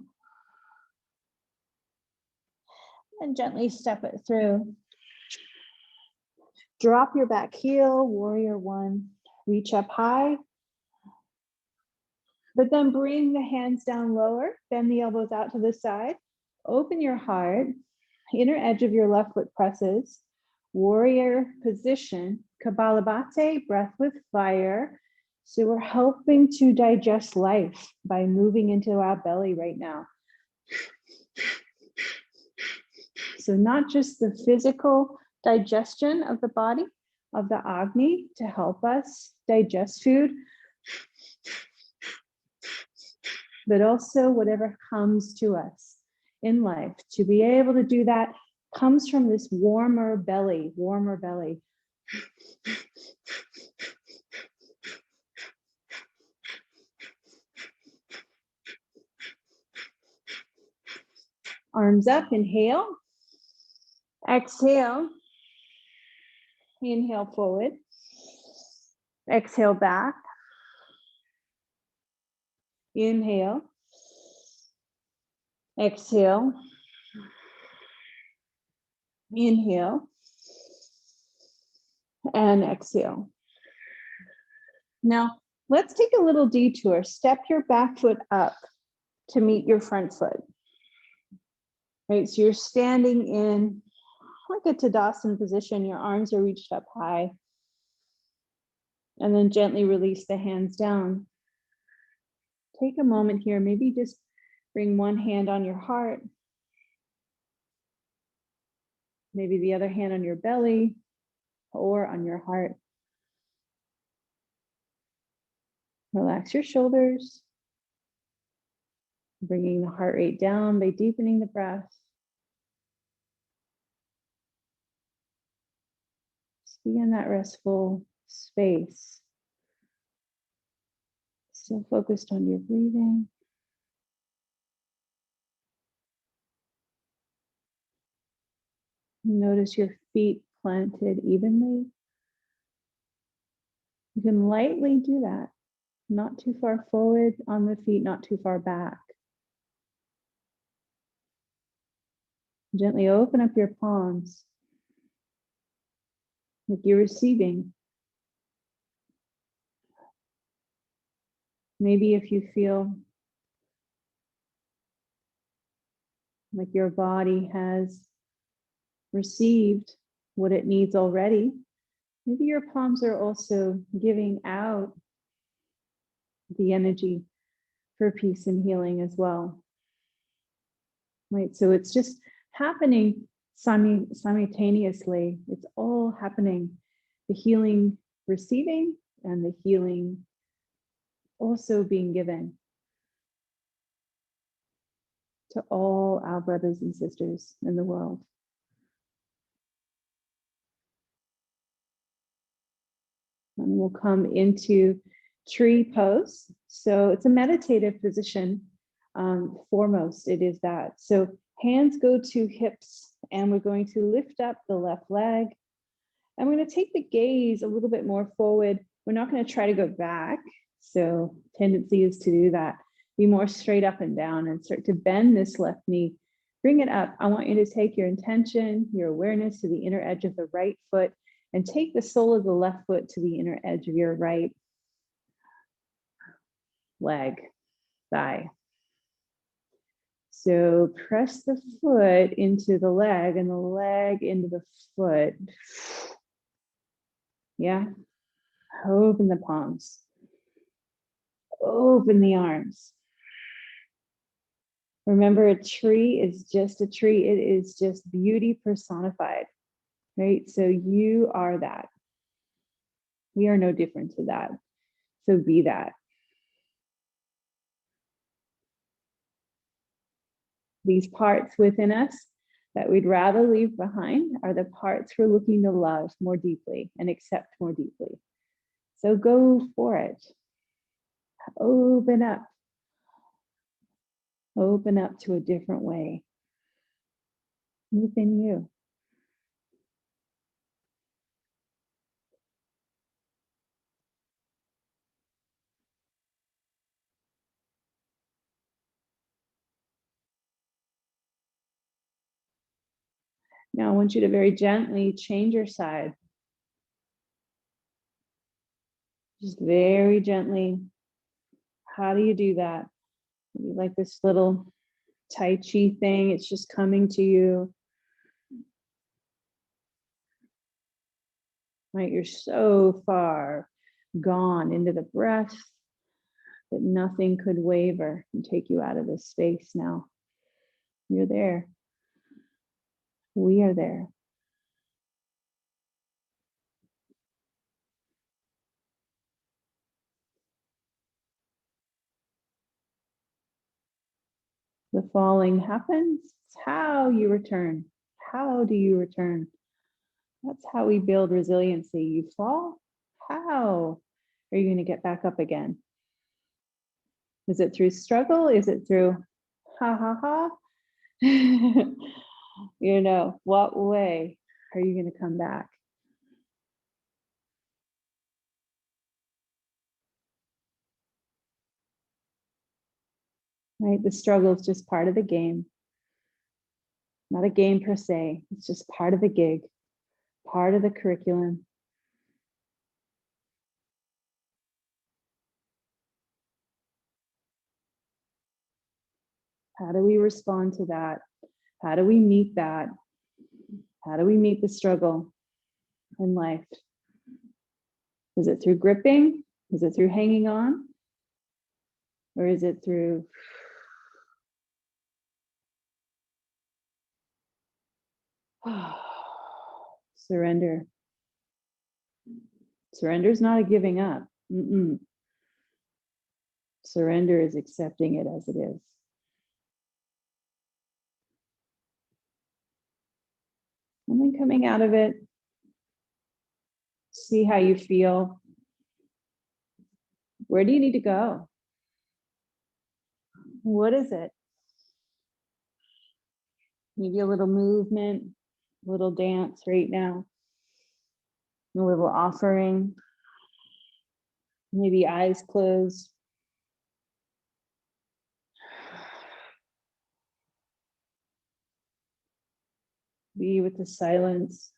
And gently step it through. Drop your back heel, warrior one. Reach up high. But then bring the hands down lower. Bend the elbows out to the side. Open your heart. Inner edge of your left foot presses. Warrior position. Kapalabhati, breath with fire. So we're helping to digest life by moving into our belly right now. So not just the physical digestion of the body, of the Agni to help us digest food, but also whatever comes to us in life. To be able to do that comes from this warmer belly, warmer belly. Arms up, inhale. Exhale. Inhale forward. Exhale back. Inhale. Exhale. Inhale. And exhale. Now, let's take a little detour. Step your back foot up to meet your front foot. Right, so you're standing in like a Tadasana position. Your arms are reached up high. And then gently release the hands down. Take a moment here, maybe just bring one hand on your heart. Maybe the other hand on your belly or on your heart. Relax your shoulders. Bringing the heart rate down by deepening the breath. Just be in that restful space. Still focused on your breathing. Notice your feet planted evenly. You can lightly do that. Not too far forward on the feet, not too far back. Gently open up your palms. Like you're receiving. Maybe if you feel like your body has received what it needs already, maybe your palms are also giving out the energy for peace and healing as well. Right, so it's just happening simultaneously. It's all happening. The healing receiving and the healing also being given to all our brothers and sisters in the world. And we'll come into tree pose. So it's a meditative position. Foremost, it is that. So hands go to hips, and we're going to lift up the left leg. And we're going to take the gaze a little bit more forward. We're not going to try to go back. So tendency is to do that. Be more straight up and down and start to bend this left knee. Bring it up. I want you to take your intention, your awareness to the inner edge of the right foot, and take the sole of the left foot to the inner edge of your right leg, thigh. So press the foot into the leg and the leg into the foot. Yeah. Open the palms. Open the arms. Remember, a tree is just a tree. It is just beauty personified, right? So you are that. We are no different to that. So be that. These parts within us that we'd rather leave behind are the parts we're looking to love more deeply and accept more deeply. So go for it. Open up. Open up to a different way within you. Now I want you to very gently change your side. Just very gently. How do you do that? Maybe like this little Tai Chi thing, it's just coming to you. Right, you're so far gone into the breath that nothing could waver and take you out of this space now. You're there. We are there. The falling happens. It's how you return. How do you return? That's how we build resiliency. You fall. How are you going to get back up again? Is it through struggle? Is it through ha ha ha? You know, what way are you going to come back? Right? The struggle is just part of the game. Not a game per se. It's just part of the gig, part of the curriculum. How do we respond to that? How do we meet that? How do we meet the struggle in life? Is it through gripping? Is it through hanging on? Or is it through surrender? Surrender is not a giving up. Surrender is accepting it as it is. And then coming out of it, see how you feel. Where do you need to go? What is it? Maybe a little movement, a little dance right now, a little offering, maybe eyes closed. Be with the silence.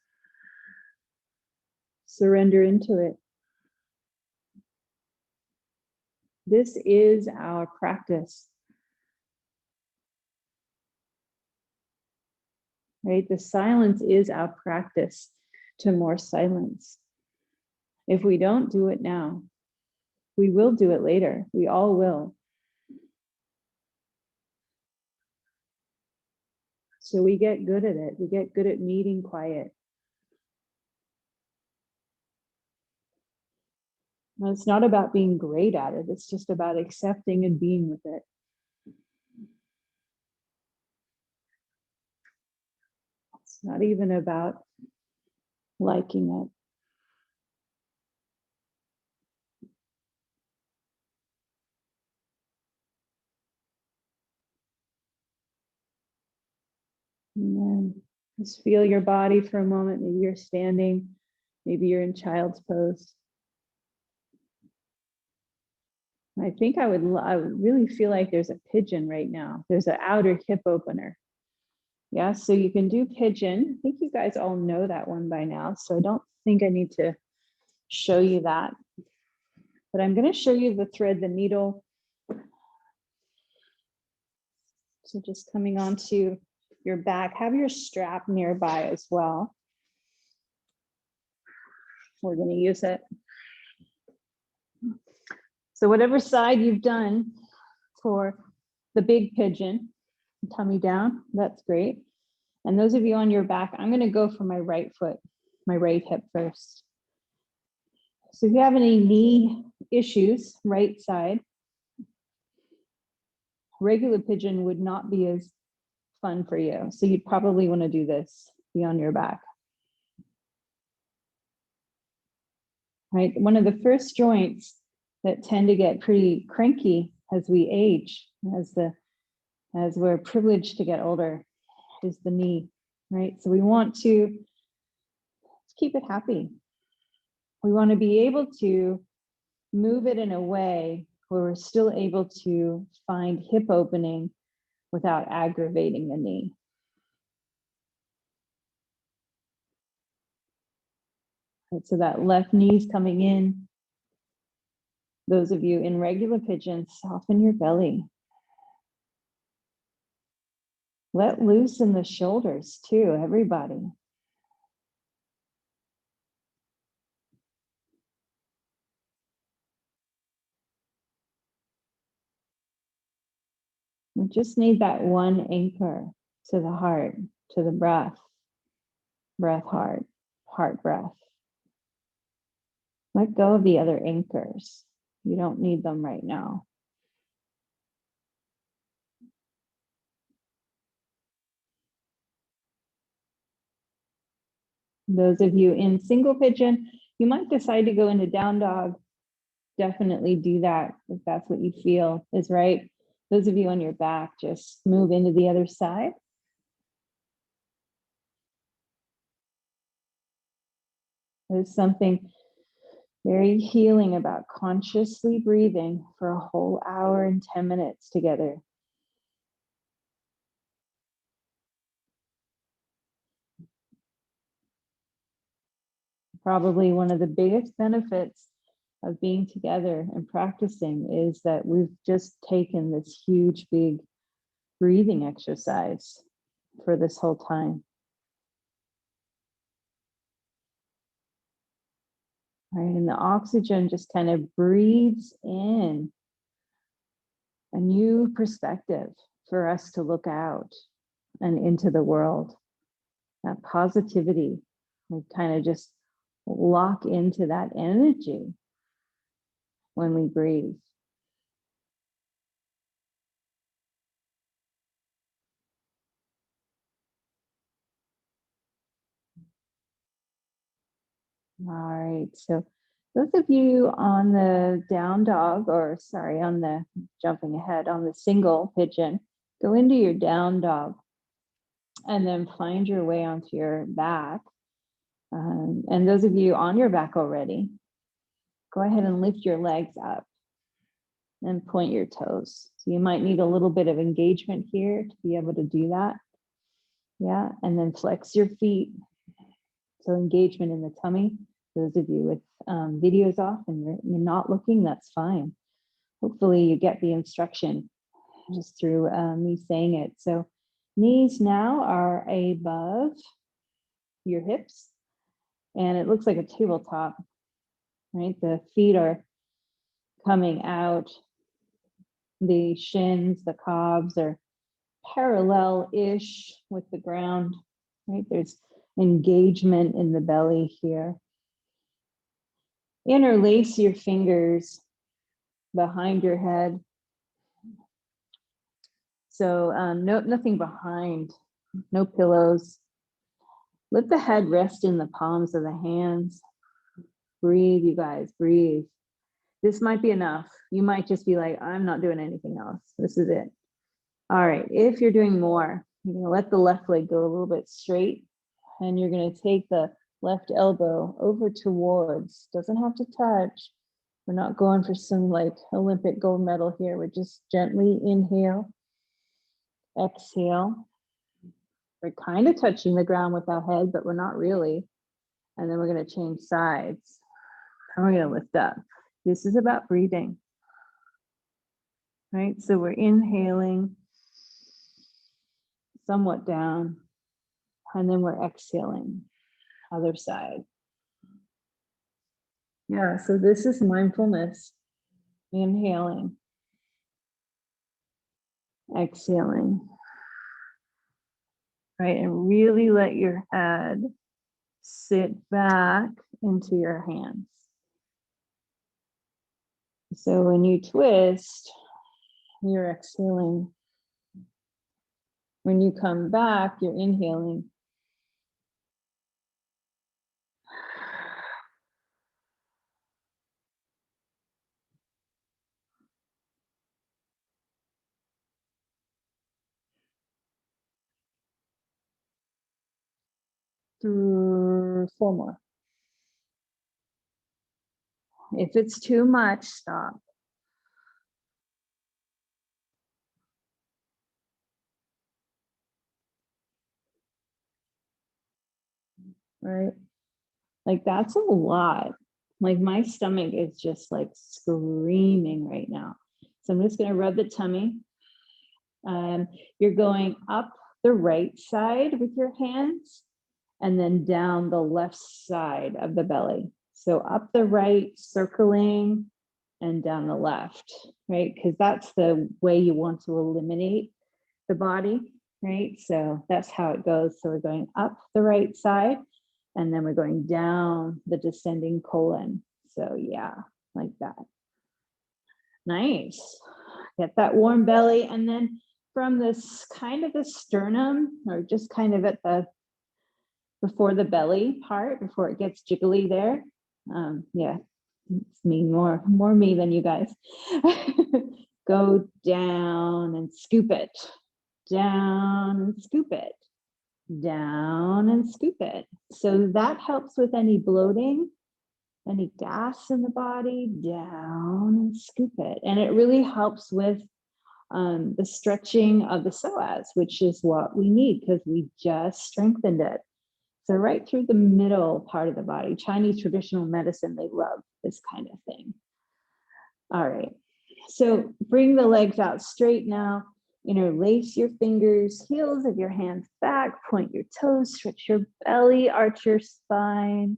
Surrender into it. This is our practice. Right? The silence is our practice to more silence. If we don't do it now, we will do it later. We all will. So we get good at it. We get good at meeting quiet. Now, it's not about being great at it. It's just about accepting and being with it. It's not even about liking it. And then just feel your body for a moment. Maybe you're standing, maybe you're in child's pose. I think I would really feel like there's a pigeon right now. There's an outer hip opener. Yeah, so you can do pigeon. I think you guys all know that one by now, so I don't think I need to show you that. But I'm going to show you the thread, the needle. So just coming onto your back, have your strap nearby as well. We're going to use it. So whatever side you've done for the big pigeon, tummy down, that's great. And those of you on your back, I'm going to go for my right foot, my right hip first. So if you have any knee issues, right side, regular pigeon would not be as fun for you. So you'd probably want to do this, be on your back. Right? One of the first joints that tend to get pretty cranky as we age, as we're privileged to get older, is the knee, right? So we want to keep it happy. We want to be able to move it in a way where we're still able to find hip opening without aggravating the knee. Right, so that left knee's coming in. Those of you in regular pigeon, soften your belly. Let loose in the shoulders too, everybody. We just need that one anchor to the heart, to the breath, breath, heart, heart, breath. Let go of the other anchors. You don't need them right now. Those of you in single pigeon, you might decide to go into down dog. Definitely do that if that's what you feel is right. Those of you on your back, just move into the other side. There's something very healing about consciously breathing for a whole hour and 10 minutes together. Probably one of the biggest benefits of being together and practicing is that we've just taken this huge, big breathing exercise for this whole time. Right, and the oxygen just kind of breathes in a new perspective for us to look out and into the world. That positivity, we kind of just lock into that energy when we breathe. All right, so those of you on the down dog, or sorry, on the jumping ahead on the single pigeon, go into your down dog and then find your way onto your back. And those of you on your back already, go ahead and lift your legs up and point your toes. So you might need a little bit of engagement here to be able to do that. Yeah, and then flex your feet. So engagement in the tummy. Those of you with videos off and you're not looking, that's fine. Hopefully you get the instruction just through me saying it. So knees now are above your hips and it looks like a tabletop, right? The feet are coming out. The shins, the calves are parallel-ish with the ground, right? There's engagement in the belly here. Interlace your fingers behind your head. So nothing behind, no pillows. Let the head rest in the palms of the hands. Breathe, you guys, breathe. This might be enough. You might just be like, I'm not doing anything else. This is it. All right, if you're doing more, you're gonna let the left leg go a little bit straight and you're gonna take the left elbow over towards, doesn't have to touch. We're not going for some like Olympic gold medal here. We're just gently inhale, exhale. We're kind of touching the ground with our head, but we're not really. And then we're gonna change sides and we're gonna lift up. This is about breathing, right? So we're inhaling somewhat down and then we're exhaling, other side. Yeah, so this is mindfulness, inhaling, exhaling, right? And really let your head sit back into your hands. So when you twist, you're exhaling. When you come back, you're inhaling. Through 4 more. If it's too much, stop. Right? Like that's a lot. Like my stomach is just like screaming right now. So I'm just gonna rub the tummy. You're going up the right side with your hands and then down the left side of the belly. So up the right, circling, and down the left, right? Because that's the way you want to eliminate the body, right? So that's how it goes. So we're going up the right side and then we're going down the descending colon. So yeah, like that. Nice. Get that warm belly. And then from this kind of the sternum or just kind of at the before the belly part, before it gets jiggly there. Yeah, it's me, more me than you guys. Go down and scoop it, down and scoop it, down and scoop it. So that helps with any bloating, any gas in the body, down and scoop it. And it really helps with the stretching of the psoas, which is what we need because we just strengthened it. So right through the middle part of the body. Chinese traditional medicine, they love this kind of thing. All right, so bring the legs out straight now. Interlace your fingers, heels of your hands back, point your toes, stretch your belly, arch your spine.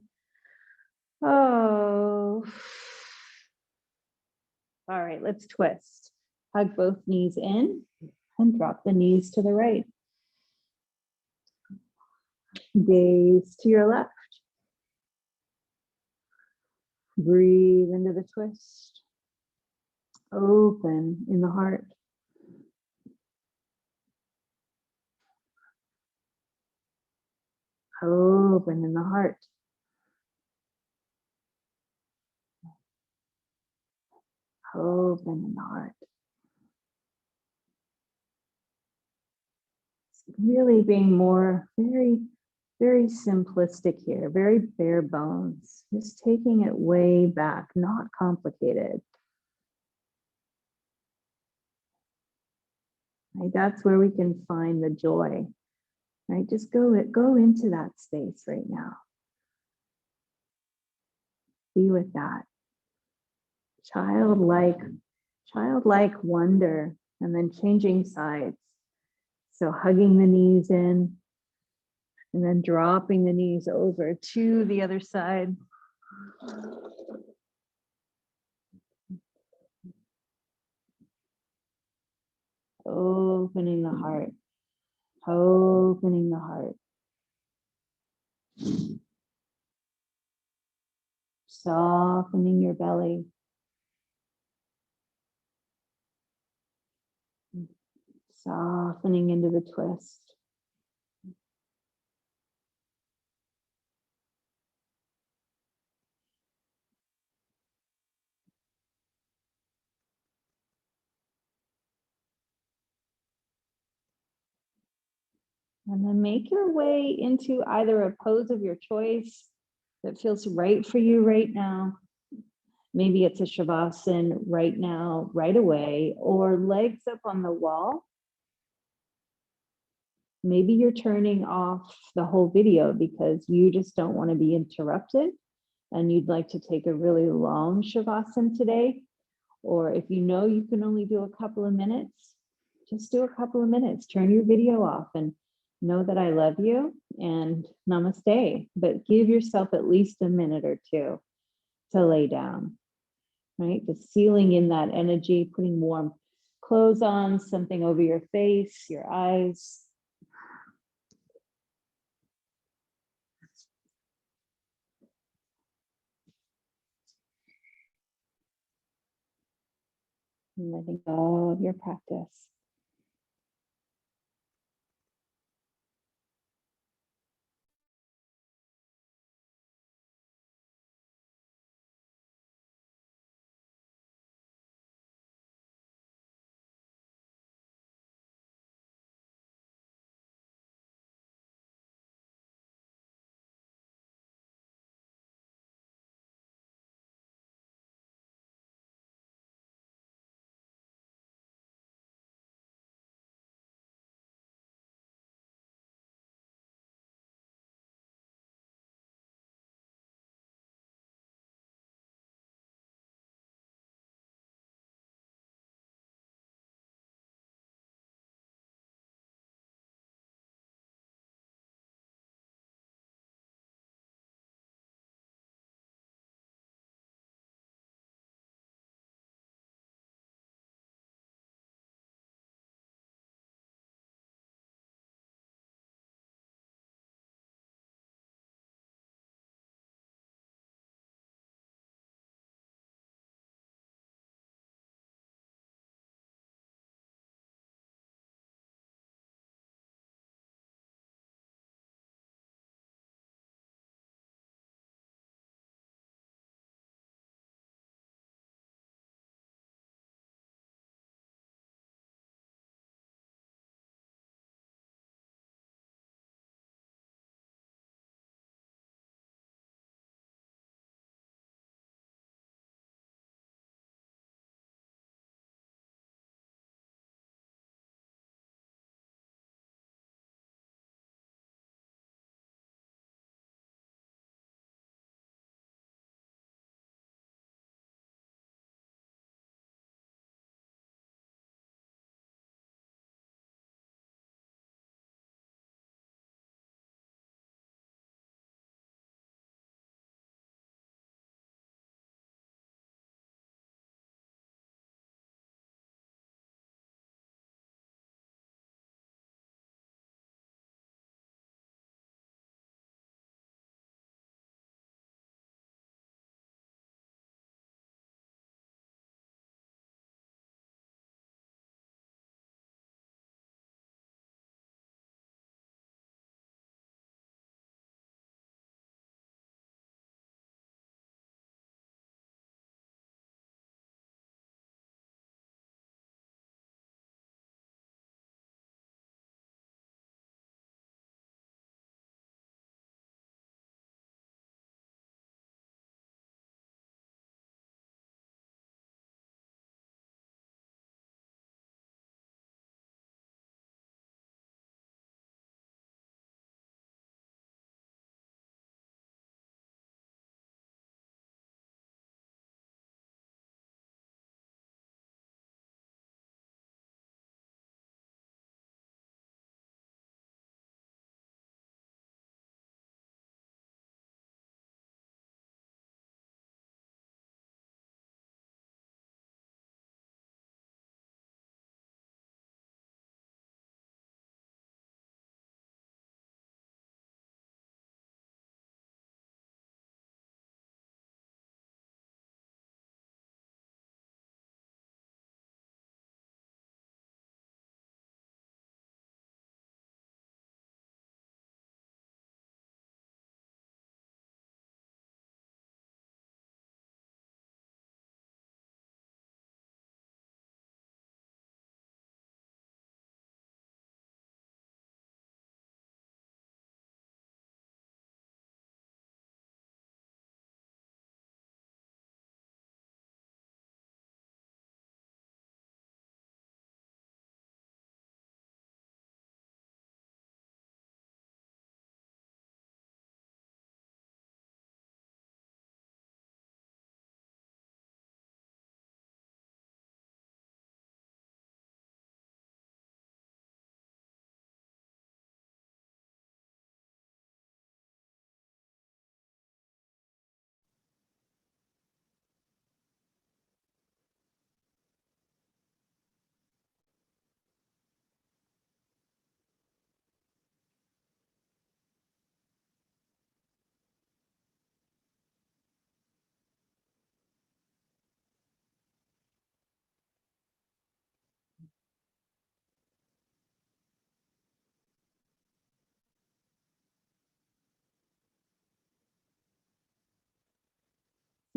Oh. All right, let's twist. Hug both knees in and drop the knees to the right. Gaze to your left. Breathe into the twist. Open in the heart. Open in the heart. Open in the heart. Really being more very, very simplistic here, very bare bones, just taking it way back, not complicated. Right? That's where we can find the joy, right? Just go into that space right now. Be with that. Childlike wonder, and then changing sides. So hugging the knees in, and then dropping the knees over to the other side. Opening the heart. Opening the heart. Softening your belly. Softening into the twist. And then make your way into either a pose of your choice that feels right for you right now. Maybe it's a shavasana right now, right away, or legs up on the wall. Maybe you're turning off the whole video because you just don't want to be interrupted and you'd like to take a really long shavasana today. Or if you know you can only do a couple of minutes, just do a couple of minutes. Turn your video off and know that I love you and namaste. But give yourself at least a minute or two to lay down, right? Just sealing in that energy, putting warm clothes on, something over your face, your eyes. And letting go of your practice.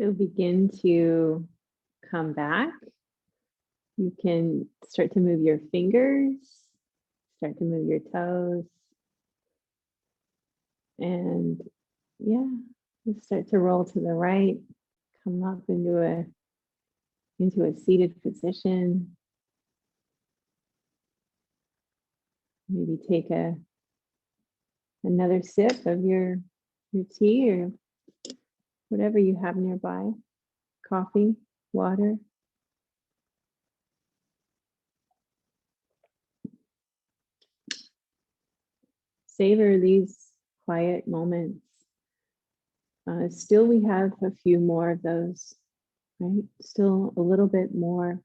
So begin to come back. You can start to move your fingers, start to move your toes. And yeah, just start to roll to the right, come up into a seated position. Maybe take another sip of your tea or whatever you have nearby, coffee, water. Savor these quiet moments. Still, we have a few more of those, right? Still a little bit more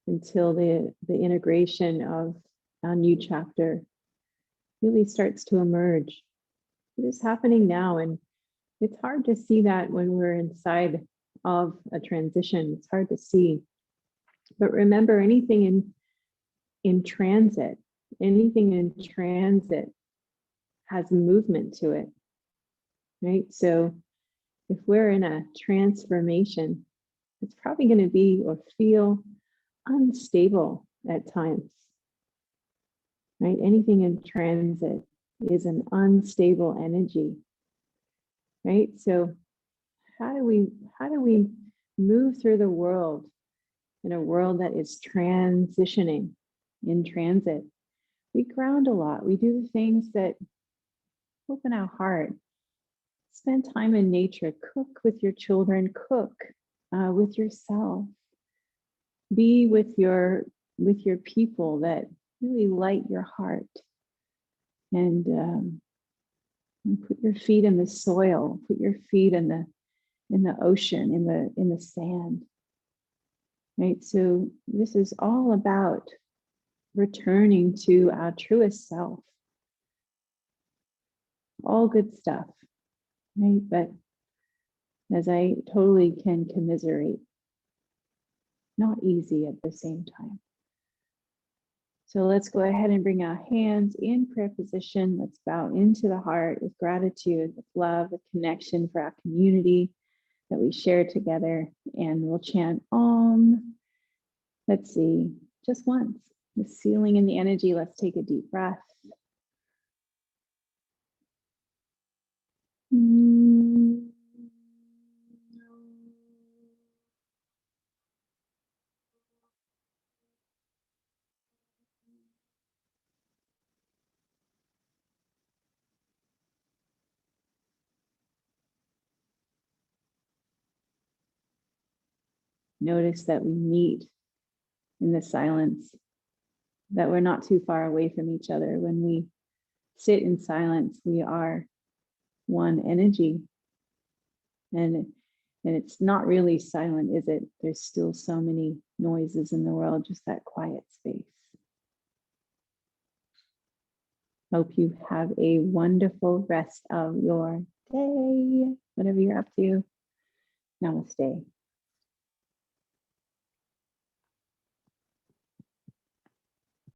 until the integration of a new chapter really starts to emerge. It is happening now, and it's hard to see that when we're inside of a transition. It's hard to see. But remember, anything in transit, anything in transit has movement to it, right? So if we're in a transformation, it's probably going to be or feel unstable at times, right? Anything in transit is an unstable energy, right? So how do we move through the world in a world that is transitioning, in transit? We ground a lot. We do the things that open our heart. Spend time in nature, cook with your children, cook with yourself. Be with your people that really light your heart, and put your feet in the soil, put your feet in the ocean, in the sand. Right? So this is all about returning to our truest self. All good stuff, right? But as I totally can commiserate, not easy at the same time. So let's go ahead and bring our hands in prayer position. Let's bow into the heart with gratitude, with love, with connection for our community that we share together. And we'll chant Om. Let's see, just once. The sealing in the energy. Let's take a deep breath. Notice that we meet in the silence, that we're not too far away from each other. When we sit in silence, we are one energy. And it's not really silent, is it? There's still so many noises in the world, just that quiet space. Hope you have a wonderful rest of your day, whatever you're up to. Namaste.